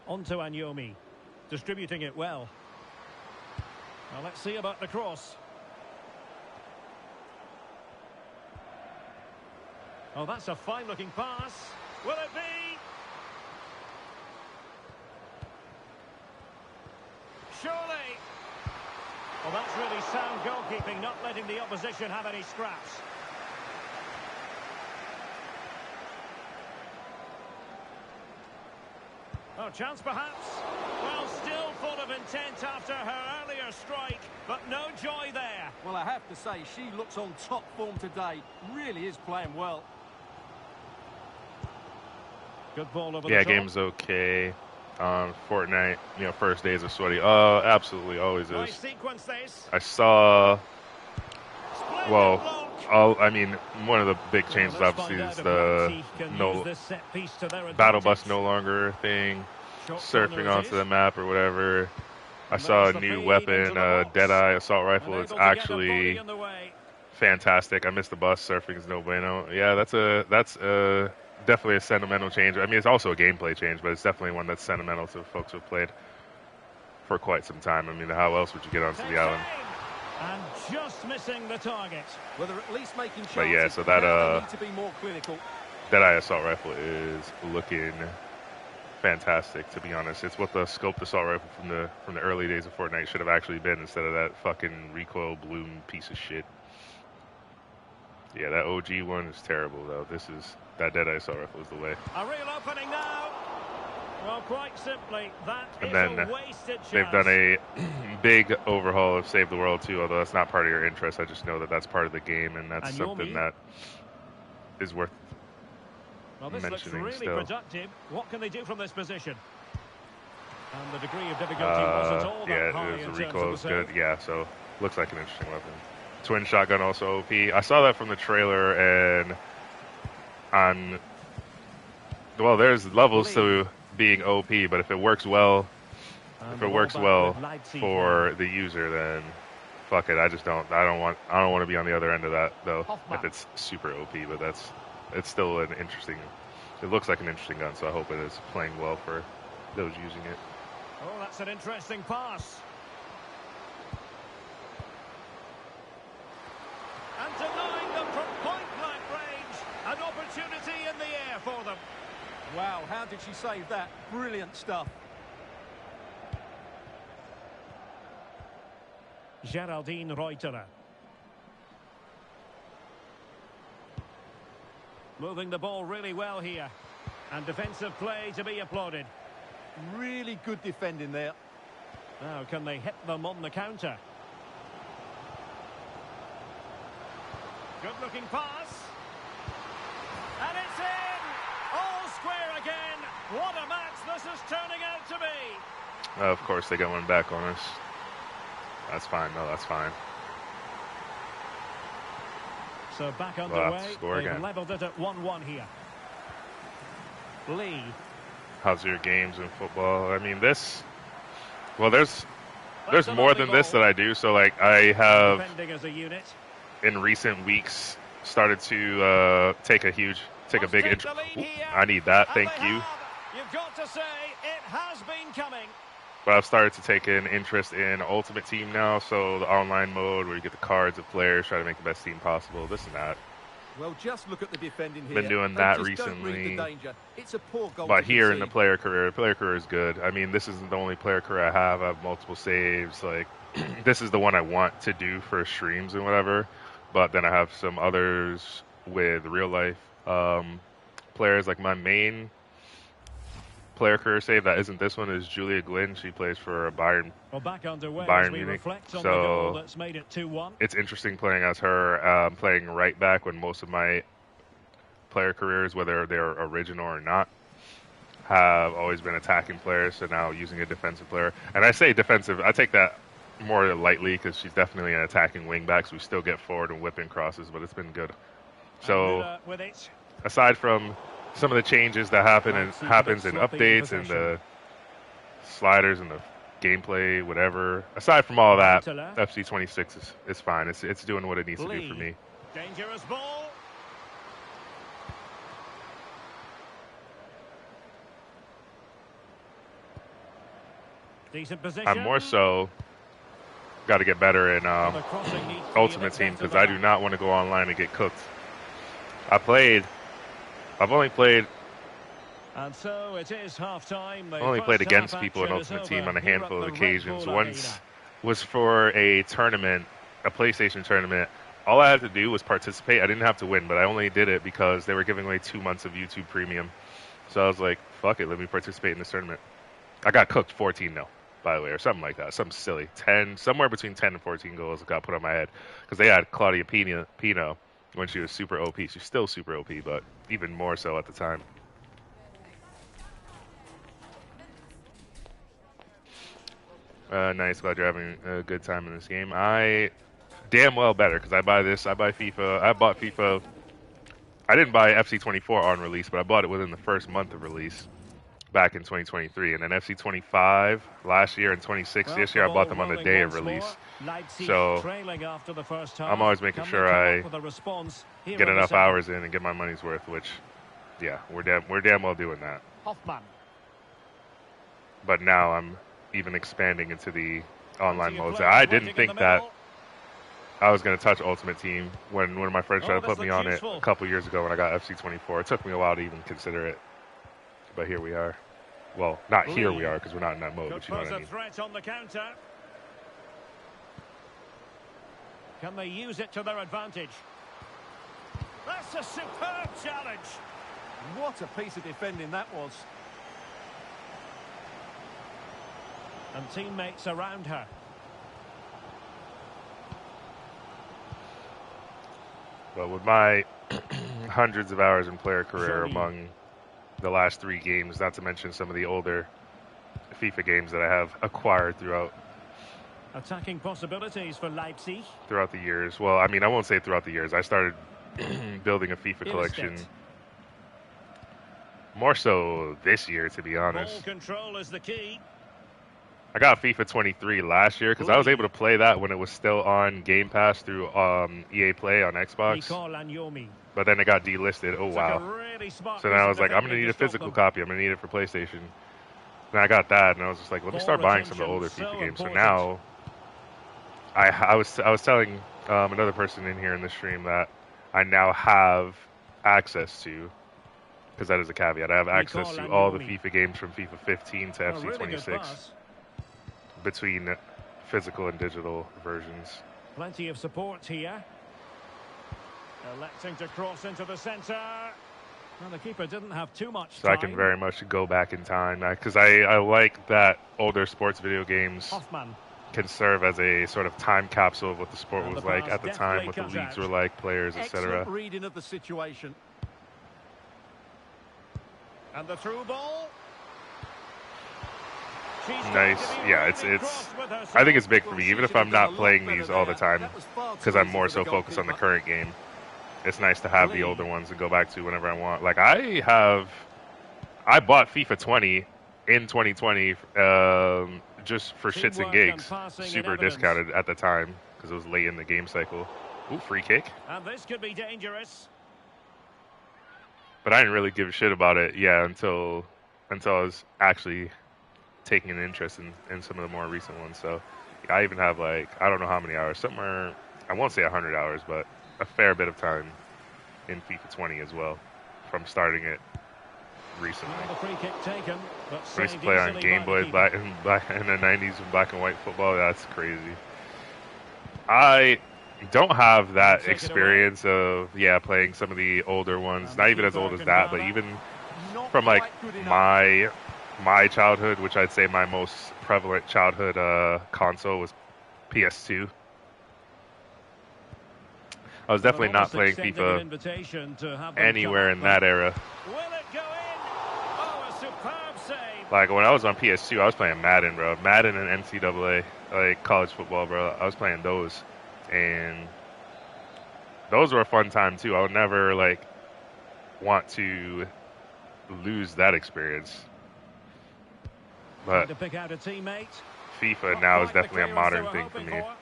On to Ayomi. Distributing it well. Now let's see about the cross. Oh, that's a fine-looking pass. Will it be? Surely. Well, that's really sound goalkeeping, not letting the opposition have any scraps. Oh, chance perhaps. Well, still full of intent after her earlier strike, but no joy there. Well, I have to say, she looks on top form today. Really is playing well. Good ball over Yeah, the top. game's okay. Fortnite, first days are sweaty. Oh, absolutely, always Nice is. sequence this. I saw, Splendid well, block. one of the big changes Let's obviously find out is if the Leipzig can no use this set piece to their battle advantage. bus no longer a thing. Short Surfing corner it onto is. the map or whatever. I And saw a there's the new feed weapon, into the box. Deadeye assault rifle. And It's able to get a body actually in the way. fantastic. I missed the bus. Surfing is no bueno. Yeah, that's definitely a sentimental change. I mean, it's also a gameplay change, but it's definitely one that's sentimental to folks who've played for quite some time. I mean, how else would you get onto the island? And just missing the target. Well, they're at least making chances. But yeah, so that Now they need to be more clinical. Deadeye assault rifle is looking fantastic, to be honest. It's what the scoped assault rifle from the early days of Fortnite should have actually been, instead of that fucking recoil bloom piece of shit. Yeah, that OG one is terrible though. That Deadeye assault rifle is the way. A real opening now. Well, quite simply, that And is then a wasted chance. They've done a big overhaul of Save the World too, although that's not part of your interest. I just know that that's part of the game, and that's Ayomi. something that is worth Well, this looks mentioning really still. productive. What can they do from this position? And the degree of difficulty wasn't all that Yeah, high the in terms recoil of is the good. save. Yeah, so looks like an interesting weapon. Twin shotgun also OP. I saw that from the trailer, and there's levels to being OP, but if it works well, And if the it ball works back well with Leipzig for the user, then fuck it. I don't want to be on the other end of that though. Hoffmann. If it's super OP, but it's still an interesting. It looks like an interesting gun, so I hope it is playing well for those using it. Oh, that's an interesting pass. And denying them from point-blank range. An opportunity in the air for them. Wow, how did she save that? Brilliant stuff. Geraldine Reuterer. Moving the ball really well here. And defensive play to be applauded. Really good defending there. Now, can they hit them on the counter? Good-looking pass. And it's in! All square again. What a match this is turning out to be. Of course, they got one back on us. That's fine. No, that's fine. So back We'll have to underway. score They've again. levelled it at 1-1 here. Lee. How's your games in football? I mean, there's That's a more lovely than this ball. that I do. So like I have Defending as a unit. in recent weeks started to take a big Must take interest. the lead here. I need that. And Thank they you. have. You've got to say, it has been coming. But I've started to take an interest in Ultimate Team now. So the online mode where you get the cards of players, try to make the best team possible. This and that. Well, just look at the defending here. Been doing They that just don't read recently. the danger. It's a poor goal But to here in the concede. player career is good. I mean, this isn't the only player career I have. I have multiple saves. Like, this is the one I want to do for streams and whatever. But then I have some others with real life players. Like my main player career save that isn't this one is Julia Glynn. She plays for Bayern. Well, back underway Bayern as we Munich. reflect on So- the goal that's made it 2-1. It's interesting playing as her, playing right back when most of my player careers, whether they're original or not, have always been attacking players. So now using a defensive player, and I say defensive, I take that more lightly because she's definitely an attacking wingback. So we still get forward and whipping crosses, but it's been good. So aside from some of the changes that happens in updates and the sliders and the gameplay, whatever. Aside from all that, FC26 is fine. It's doing what it needs to do for me. Dangerous ball. Decent position. I'm more so got to get better in Ultimate Team because I do not want to go online and get cooked. I've only played. And so it is half time. I only played against people in Ultimate Team on a handful of occasions. Once was for a tournament, a PlayStation tournament. All I had to do was participate. I didn't have to win, but I only did it because they were giving away 2 months of YouTube Premium. So I was like, fuck it, let me participate in this tournament. I got cooked 14-0, by the way, or something like that. Something silly. Somewhere between 10 and 14 goals got put on my head because they had Claudia Pino when she was super OP. She's still super OP, but even more so at the time. Nice, glad you're having a good time in this game. I damn well better because I buy FIFA. I bought FIFA. I didn't buy FC24 on release, but I bought it within the first month of release back in 2023. And then FC25 last year and 26 this year, I bought them on the day of release. So I'm always making sure I get enough hours in and get my money's worth, which, yeah, we're damn well doing that. Hoffmann. But now I'm even expanding into the online modes. I didn't think that I was going to touch Ultimate Team when one of my friends tried to put me on it a couple years ago when I got FC24. It took me a while to even consider it, but here we are. Well, not here we are because we're not in that mode, but you know what I mean. Threat on the counter. Can they use it to their advantage? That's a superb challenge. What a piece of defending that was. And teammates around her. But with my hundreds of hours in player career among the last 3 games, not to mention some of the older FIFA games that I have acquired throughout Attacking possibilities for Leipzig. Throughout the years. Well, I mean, I won't say throughout the years. I started building a FIFA collection more so this year, to be honest. Ball control is the key. I got FIFA 23 last year because I was able to play that when it was still on Game Pass through EA Play on Xbox. But then it got delisted. Oh, wow. So then I was like, I'm going to need a physical copy. I'm going to need it for PlayStation. And I got that, and I was just like, let me start buying some of the older FIFA games. So now, I was telling another person in here in the stream that I now have access to, because that is a caveat, I have access to all the FIFA games from FIFA 15 to FC26. Between physical and digital versions. Plenty of support here. Electing to cross into the centre. Well, the keeper didn't have too much time. So I can very much go back in time because I like that older sports video games Hoffmann can serve as a sort of time capsule of what the sport was like at the time, what the leagues were like, players, etc. Excellent reading of the situation. And the through ball. Nice. Yeah, it's. I think it's big for me, even if I'm not playing these all the time, because I'm more so focused on the current game. It's nice to have the older ones and go back to whenever I want. Like I bought FIFA 20 in 2020 just for shits and gigs, super discounted at the time because it was late in the game cycle. Ooh, free kick. And this could be dangerous. But I didn't really give a shit about it, until I was actually taking an interest in some of the more recent ones. So I even have I don't know how many hours, somewhere, I won't say 100 hours, but a fair bit of time in FIFA 20 as well, from starting it recently. The free kick taken, but I used to play on Game Boy in the 90s with black and white football. That's crazy. I don't have that experience of playing some of the older ones, not even as old as that, but even from my childhood, which I'd say my most prevalent childhood console was PS2. I was Well, they've definitely not obviously playing extended an FIFA invitation to have them come anywhere up, in but that era. will it go in? Oh, a superb save. Like when I was on PS2, I was playing Madden, bro. Madden and NCAA, like college football, bro. I was playing those, and those were a fun time too. I would never like want to lose that experience. Trying But to pick out a teammate. FIFA Not now is quite the definitely a clearance they modern were thing for hoping me. for.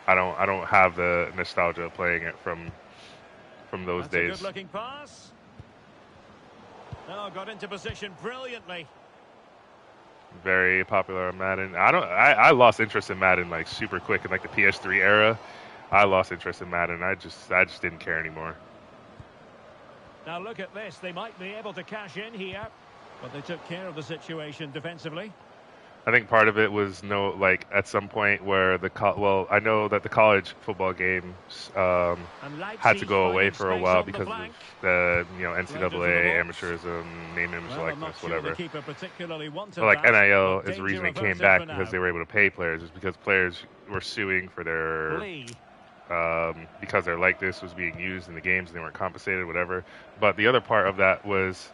I don't have the nostalgia of playing it from those That's a days. good-looking pass. Oh, got into position brilliantly. Very popular on Madden. I lost interest in Madden like super quick in like the PS3 era. I lost interest in Madden. I just didn't care anymore. Now look at this. They might be able to cash in here, but they took care of the situation defensively. I think part of it was like at some point where I know that the college football games And had to Leipzig go away finding for a space while on the because of flank. the Floated to the NCAA box. amateurism, name, image, Well, I'm likeness, not sure the whatever. keeper particularly wanted So like that, NIL but is the reason danger it came averted back for because now. they were able to pay players, is because players were suing for their Lee. because their likeness was being used in the games and they weren't compensated, whatever. But the other part of that was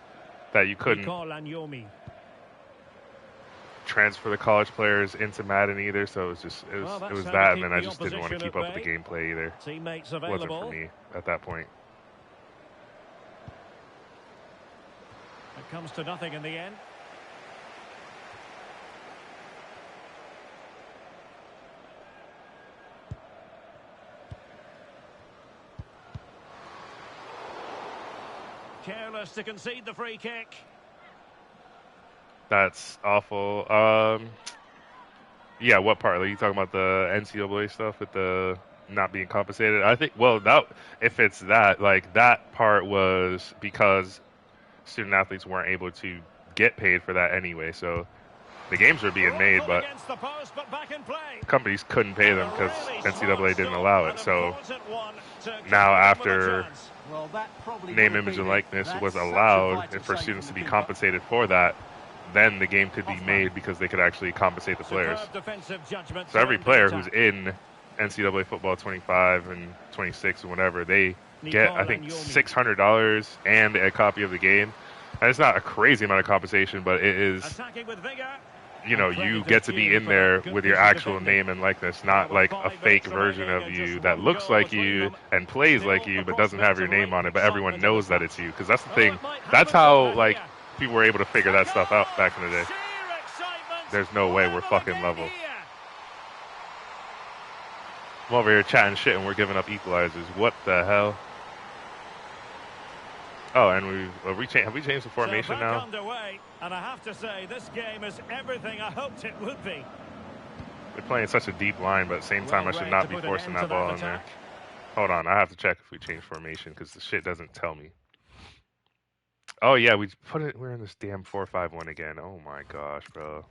that you couldn't transfer the college players into Madden either, so it was that, and then I just didn't want to keep up with the gameplay either. Teammates It wasn't available. for me at that point. It comes to nothing in the end. Careless to concede the free kick. That's awful. Yeah, what part? Are you talking about the NCAA stuff with the not being compensated? I think, well, if it's that, like that part was because student athletes weren't able to get paid for that anyway. So the games were being made, but The post, but back in play. companies couldn't pay them because Really NCAA didn't smart allow it. stop, So an important one to now keep them with a after chance. Well, that probably name, would have image, been and it. likeness That's was such a allowed vital and for save students to from be the keeper. compensated for that, then the game could be Hoffenheim. made because they could actually compensate the players. Superb defensive judgment So to every end the player who's attack. in NCAA football 25 and 26 and whatever, they get, I think, $600 and a copy of the game. And it's not a crazy amount of compensation, but it is, Attacking with vigor. you get to be in there with your actual name and likeness, not like a fake version of you that looks like you and plays like you but doesn't have your name on it, but everyone knows that it's you. Because that's the thing. That's how, like, people were able to figure that stuff out back in the day. There's no way we're fucking level. I'm over here chatting shit and we're giving up equalizers. What the hell? Oh, and have we changed the formation now? Underway, and I have to say, this game is everything I hoped it would be. They're playing such a deep line, but at the same time, I should not be forcing that ball in there. Hold on, I have to check if we change formation because the shit doesn't tell me. Oh yeah, we're in this damn 4-5-1 again. Oh my gosh, bro.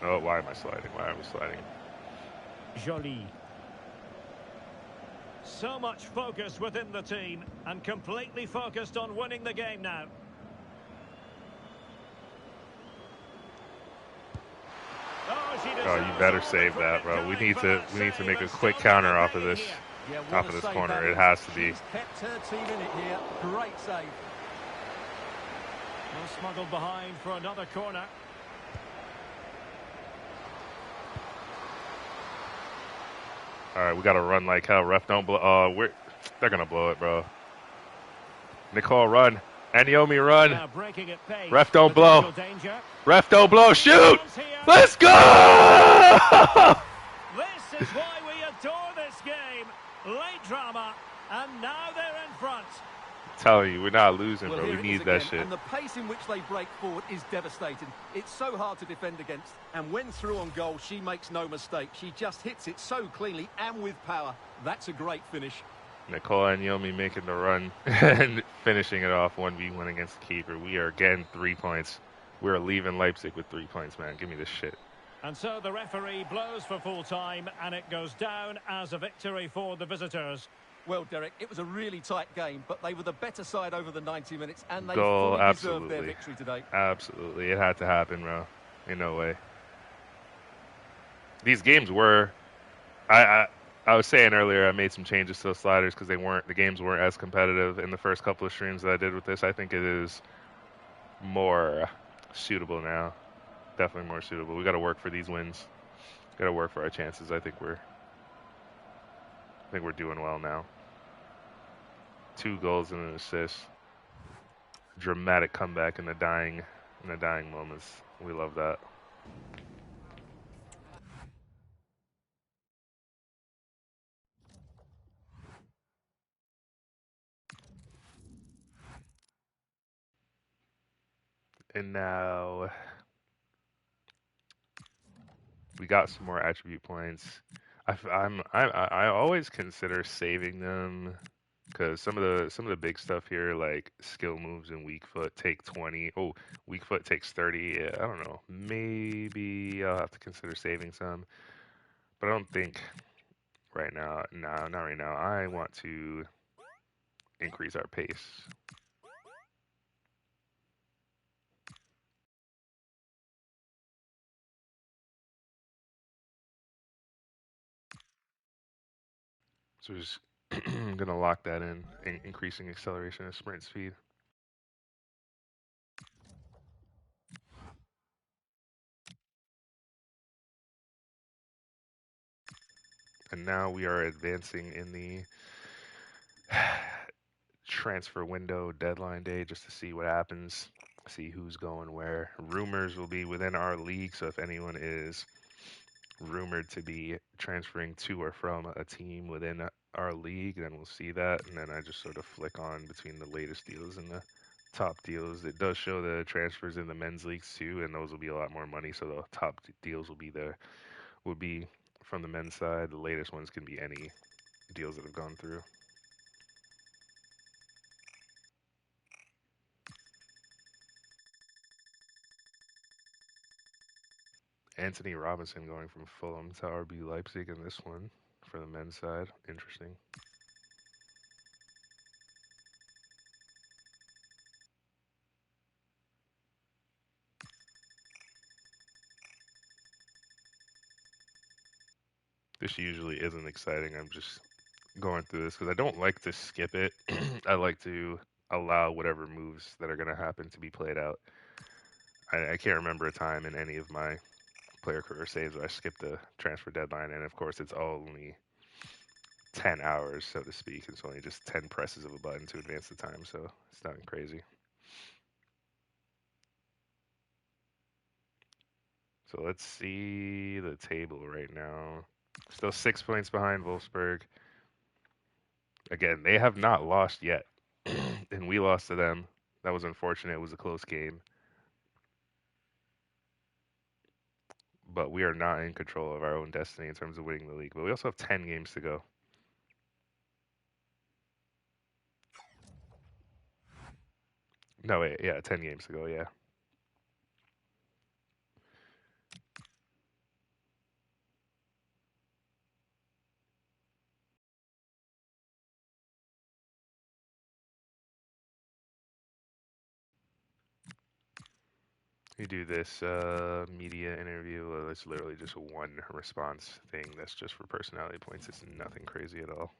Oh, why am I sliding? Why are we sliding? Jolie. So much focus within the team and completely focused on winning the game now. Oh, you better save that, bro. We need to make a quick counter off of this. Off of this corner, it has to be. She's kept her team in it here. Great save. Well, smuggled behind for another corner. All right, we got to run like hell. Ref, don't blow. They're gonna blow it, bro. Nicole, run. Aniomi, run. Ref, don't blow. Ref, don't blow. Shoot. Let's go. This is why we adore this game. Late drama, and now they're in front. I'm telling you, we're not losing, Well, bro. We here it need is that again, shit. and the pace in which they break forward is devastating. It's so hard to defend against, and when through on goal, she makes no mistake. She just hits it so cleanly and with power. That's a great finish. Nicole Aniomi making the run and finishing it off 1v1 against the keeper. We are getting 3 points. We're leaving Leipzig with 3 points, man. Give me this shit. And so the referee blows for full time, and it goes down as a victory for the visitors. Well, Derek, it was a really tight game, but they were the better side over the 90 minutes, and they Goal, fully deserved absolutely. their victory today. Absolutely. It had to happen, bro. In no way. These games were I, I I was saying earlier I made some changes to the sliders because the games weren't as competitive in the first couple of streams that I did with this. I think it is more suitable now. Definitely more suitable. We got to work for these wins. Got to work for our chances. I think we're doing well now. 2 goals and an assist. Dramatic comeback in the dying moments. We love that. And now we got some more attribute points. I always consider saving them because some of the big stuff here like skill moves and weak foot take 20. Oh, weak foot takes 30. Yeah, I don't know. Maybe I'll have to consider saving some, but I don't think right now. No, not right now. I want to increase our pace. So we're just gonna lock that in increasing acceleration and sprint speed. And now we are advancing in the transfer window deadline day just to see what happens, see who's going where. Rumors will be within our league, so if anyone is rumored to be transferring to or from a team within our league, then we'll see that. And then I just sort of flick on between the latest deals and the top deals. It does show the transfers in the men's leagues too, and those will be a lot more money. So the top deals will be from the men's side. The latest ones can be any deals that have gone through. Anthony Robinson going from Fulham to RB Leipzig in this one for the men's side. Interesting. This usually isn't exciting. I'm just going through this because I don't like to skip it. I like to allow whatever moves that are going to happen to be played out. I can't remember a time in any of my player career saves where I skipped the transfer deadline, and of course, it's only 10 hours, so to speak. It's only just 10 presses of a button to advance the time, so it's nothing crazy. So let's see the table right now. Still 6 points behind Wolfsburg. Again, they have not lost yet, and we lost to them. That was unfortunate. It was a close game, but we are not in control of our own destiny in terms of winning the league. But we also have 10 games to go. No, wait, yeah, 10 games to go. Yeah. You do this media interview. It's literally just a one response thing. That's just for personality points. It's nothing crazy at all.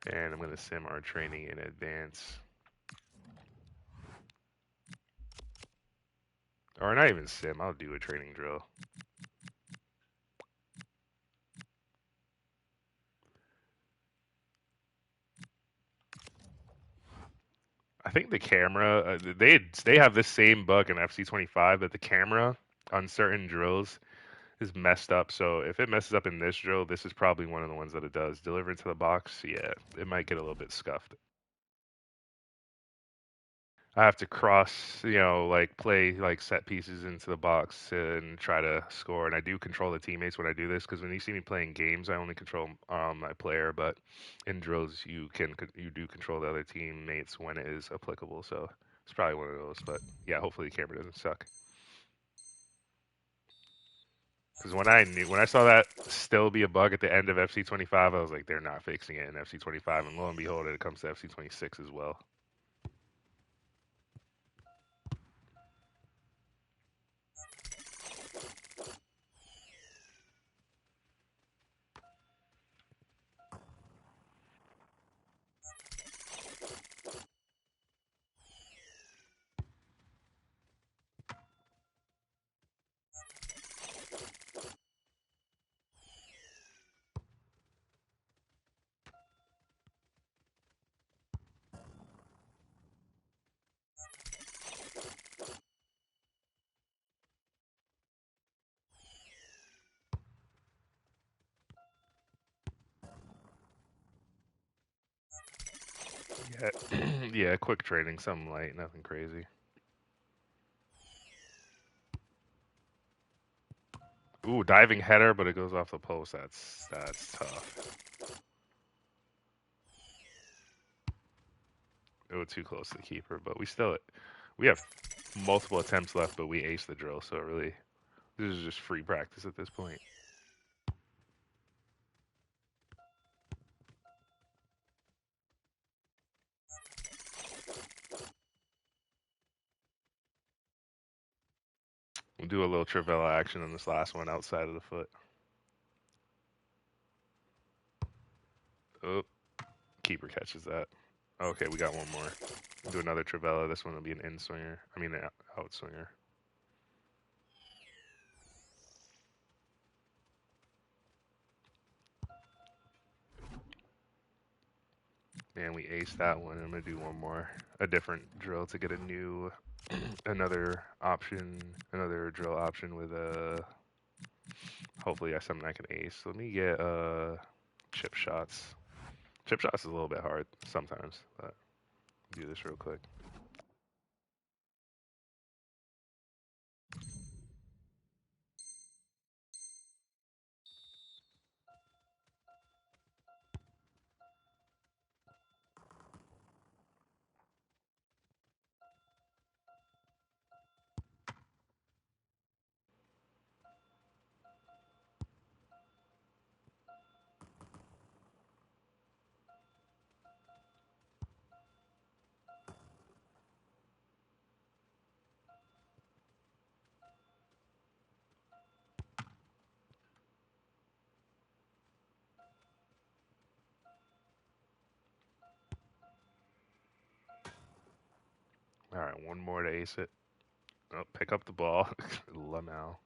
And I'm going to sim our training in advance. Or not even sim. I'll do a training drill. I think the camera they have the same bug in FC25, but the camera on certain drills is messed up. So if it messes up in this drill, this is probably one of the ones that it does. Deliver it to the box, yeah, it might get a little bit scuffed. I have to cross, like play like set pieces into the box and try to score. And I do control the teammates when I do this because when you see me playing games, I only control my player. But in drills, you do control the other teammates when it is applicable. So it's probably one of those. But yeah, hopefully the camera doesn't suck. Because when I saw that still be a bug at the end of FC25, I was like, they're not fixing it in FC25, and lo and behold, it comes to FC26 as well. Yeah, yeah, quick training, something light, nothing crazy. Ooh, diving header, but it goes off the post. That's tough. Oh, too close to the keeper, but we have multiple attempts left, but we aced the drill, so really this is just free practice at this point. We'll do a little Trivela action on this last one outside of the foot. Oh, keeper catches that. Okay, we got one more. We'll do another Trivela. This one will be an in swinger. I mean, an out swinger. And we aced that one. I'm gonna do one more, a different drill to get a new, another option, another drill option with a. Hopefully, that's something I can ace. So let me get chip shots. Chip shots is a little bit hard sometimes, but do this real quick. All right, one more to ace it. Oh, pick up the ball. Lamau.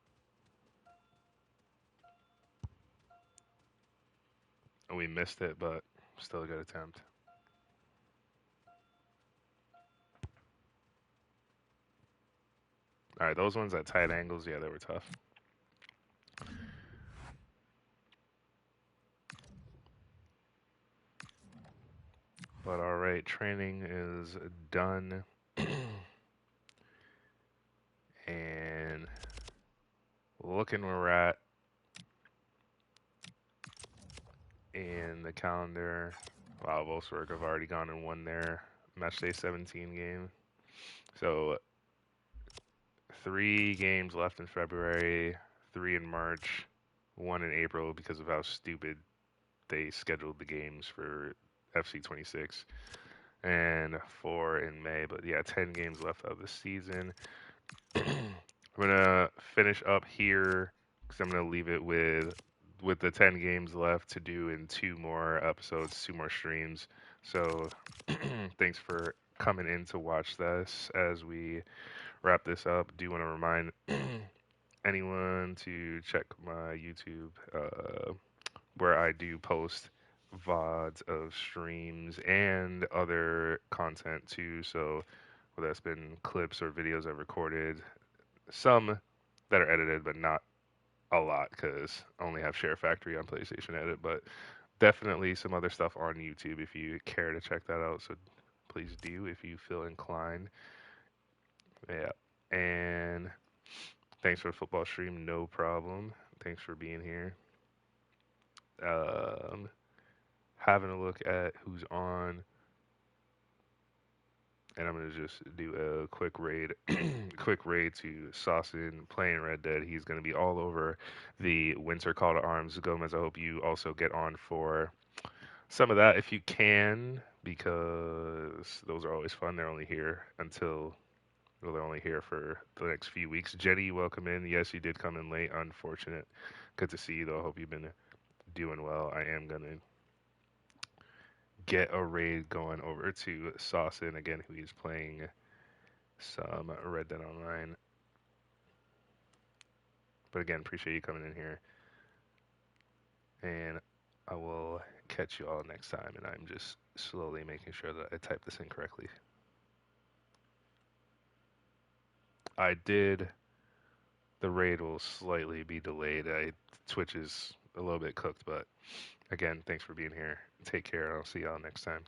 Oh, we missed it, but still a good attempt. All right, those ones at tight angles, yeah, they were tough. But all right, training is done. And looking where we're at in the calendar. Wow, Wolfsburg have already gone and won their match day 17 game. So 3 games left in February, 3 in March, 1 in April because of how stupid they scheduled the games for FC26, and 4 in May. But yeah, 10 games left of the season. I'm gonna finish up here because I'm gonna leave it with the 10 games left to do in 2 more episodes, 2 more streams. So thanks for coming in to watch this as we wrap this up. Do want to remind anyone to check my YouTube, where I do post VODs of streams and other content too. So whether that's been clips or videos I've recorded, some that are edited, but not a lot because I only have Share Factory on PlayStation Edit. But definitely some other stuff on YouTube if you care to check that out. So please do if you feel inclined. Yeah. And thanks for the football stream. No problem. Thanks for being here. Um, Having a look at who's on. and I'm gonna just do a quick raid, quick raid to Saucin playing Red Dead. He's gonna be all over the Winter Call to Arms. Gomez, I hope you also get on for some of that if you can, because those are always fun. They're only here until well, they're only here for the next few weeks. Jenny, welcome in. Yes, you did come in late. Unfortunate. Good to see you though. I hope you've been doing well. I am gonna get a raid going over to Saucin again, who is playing some Red Dead Online. But again, appreciate you coming in here. And I will catch you all next time. And I'm just slowly making sure that I type this in correctly. I did. The raid will slightly be delayed. Twitch is a little bit cooked, but again, thanks for being here. Take care. I'll see y'all next time.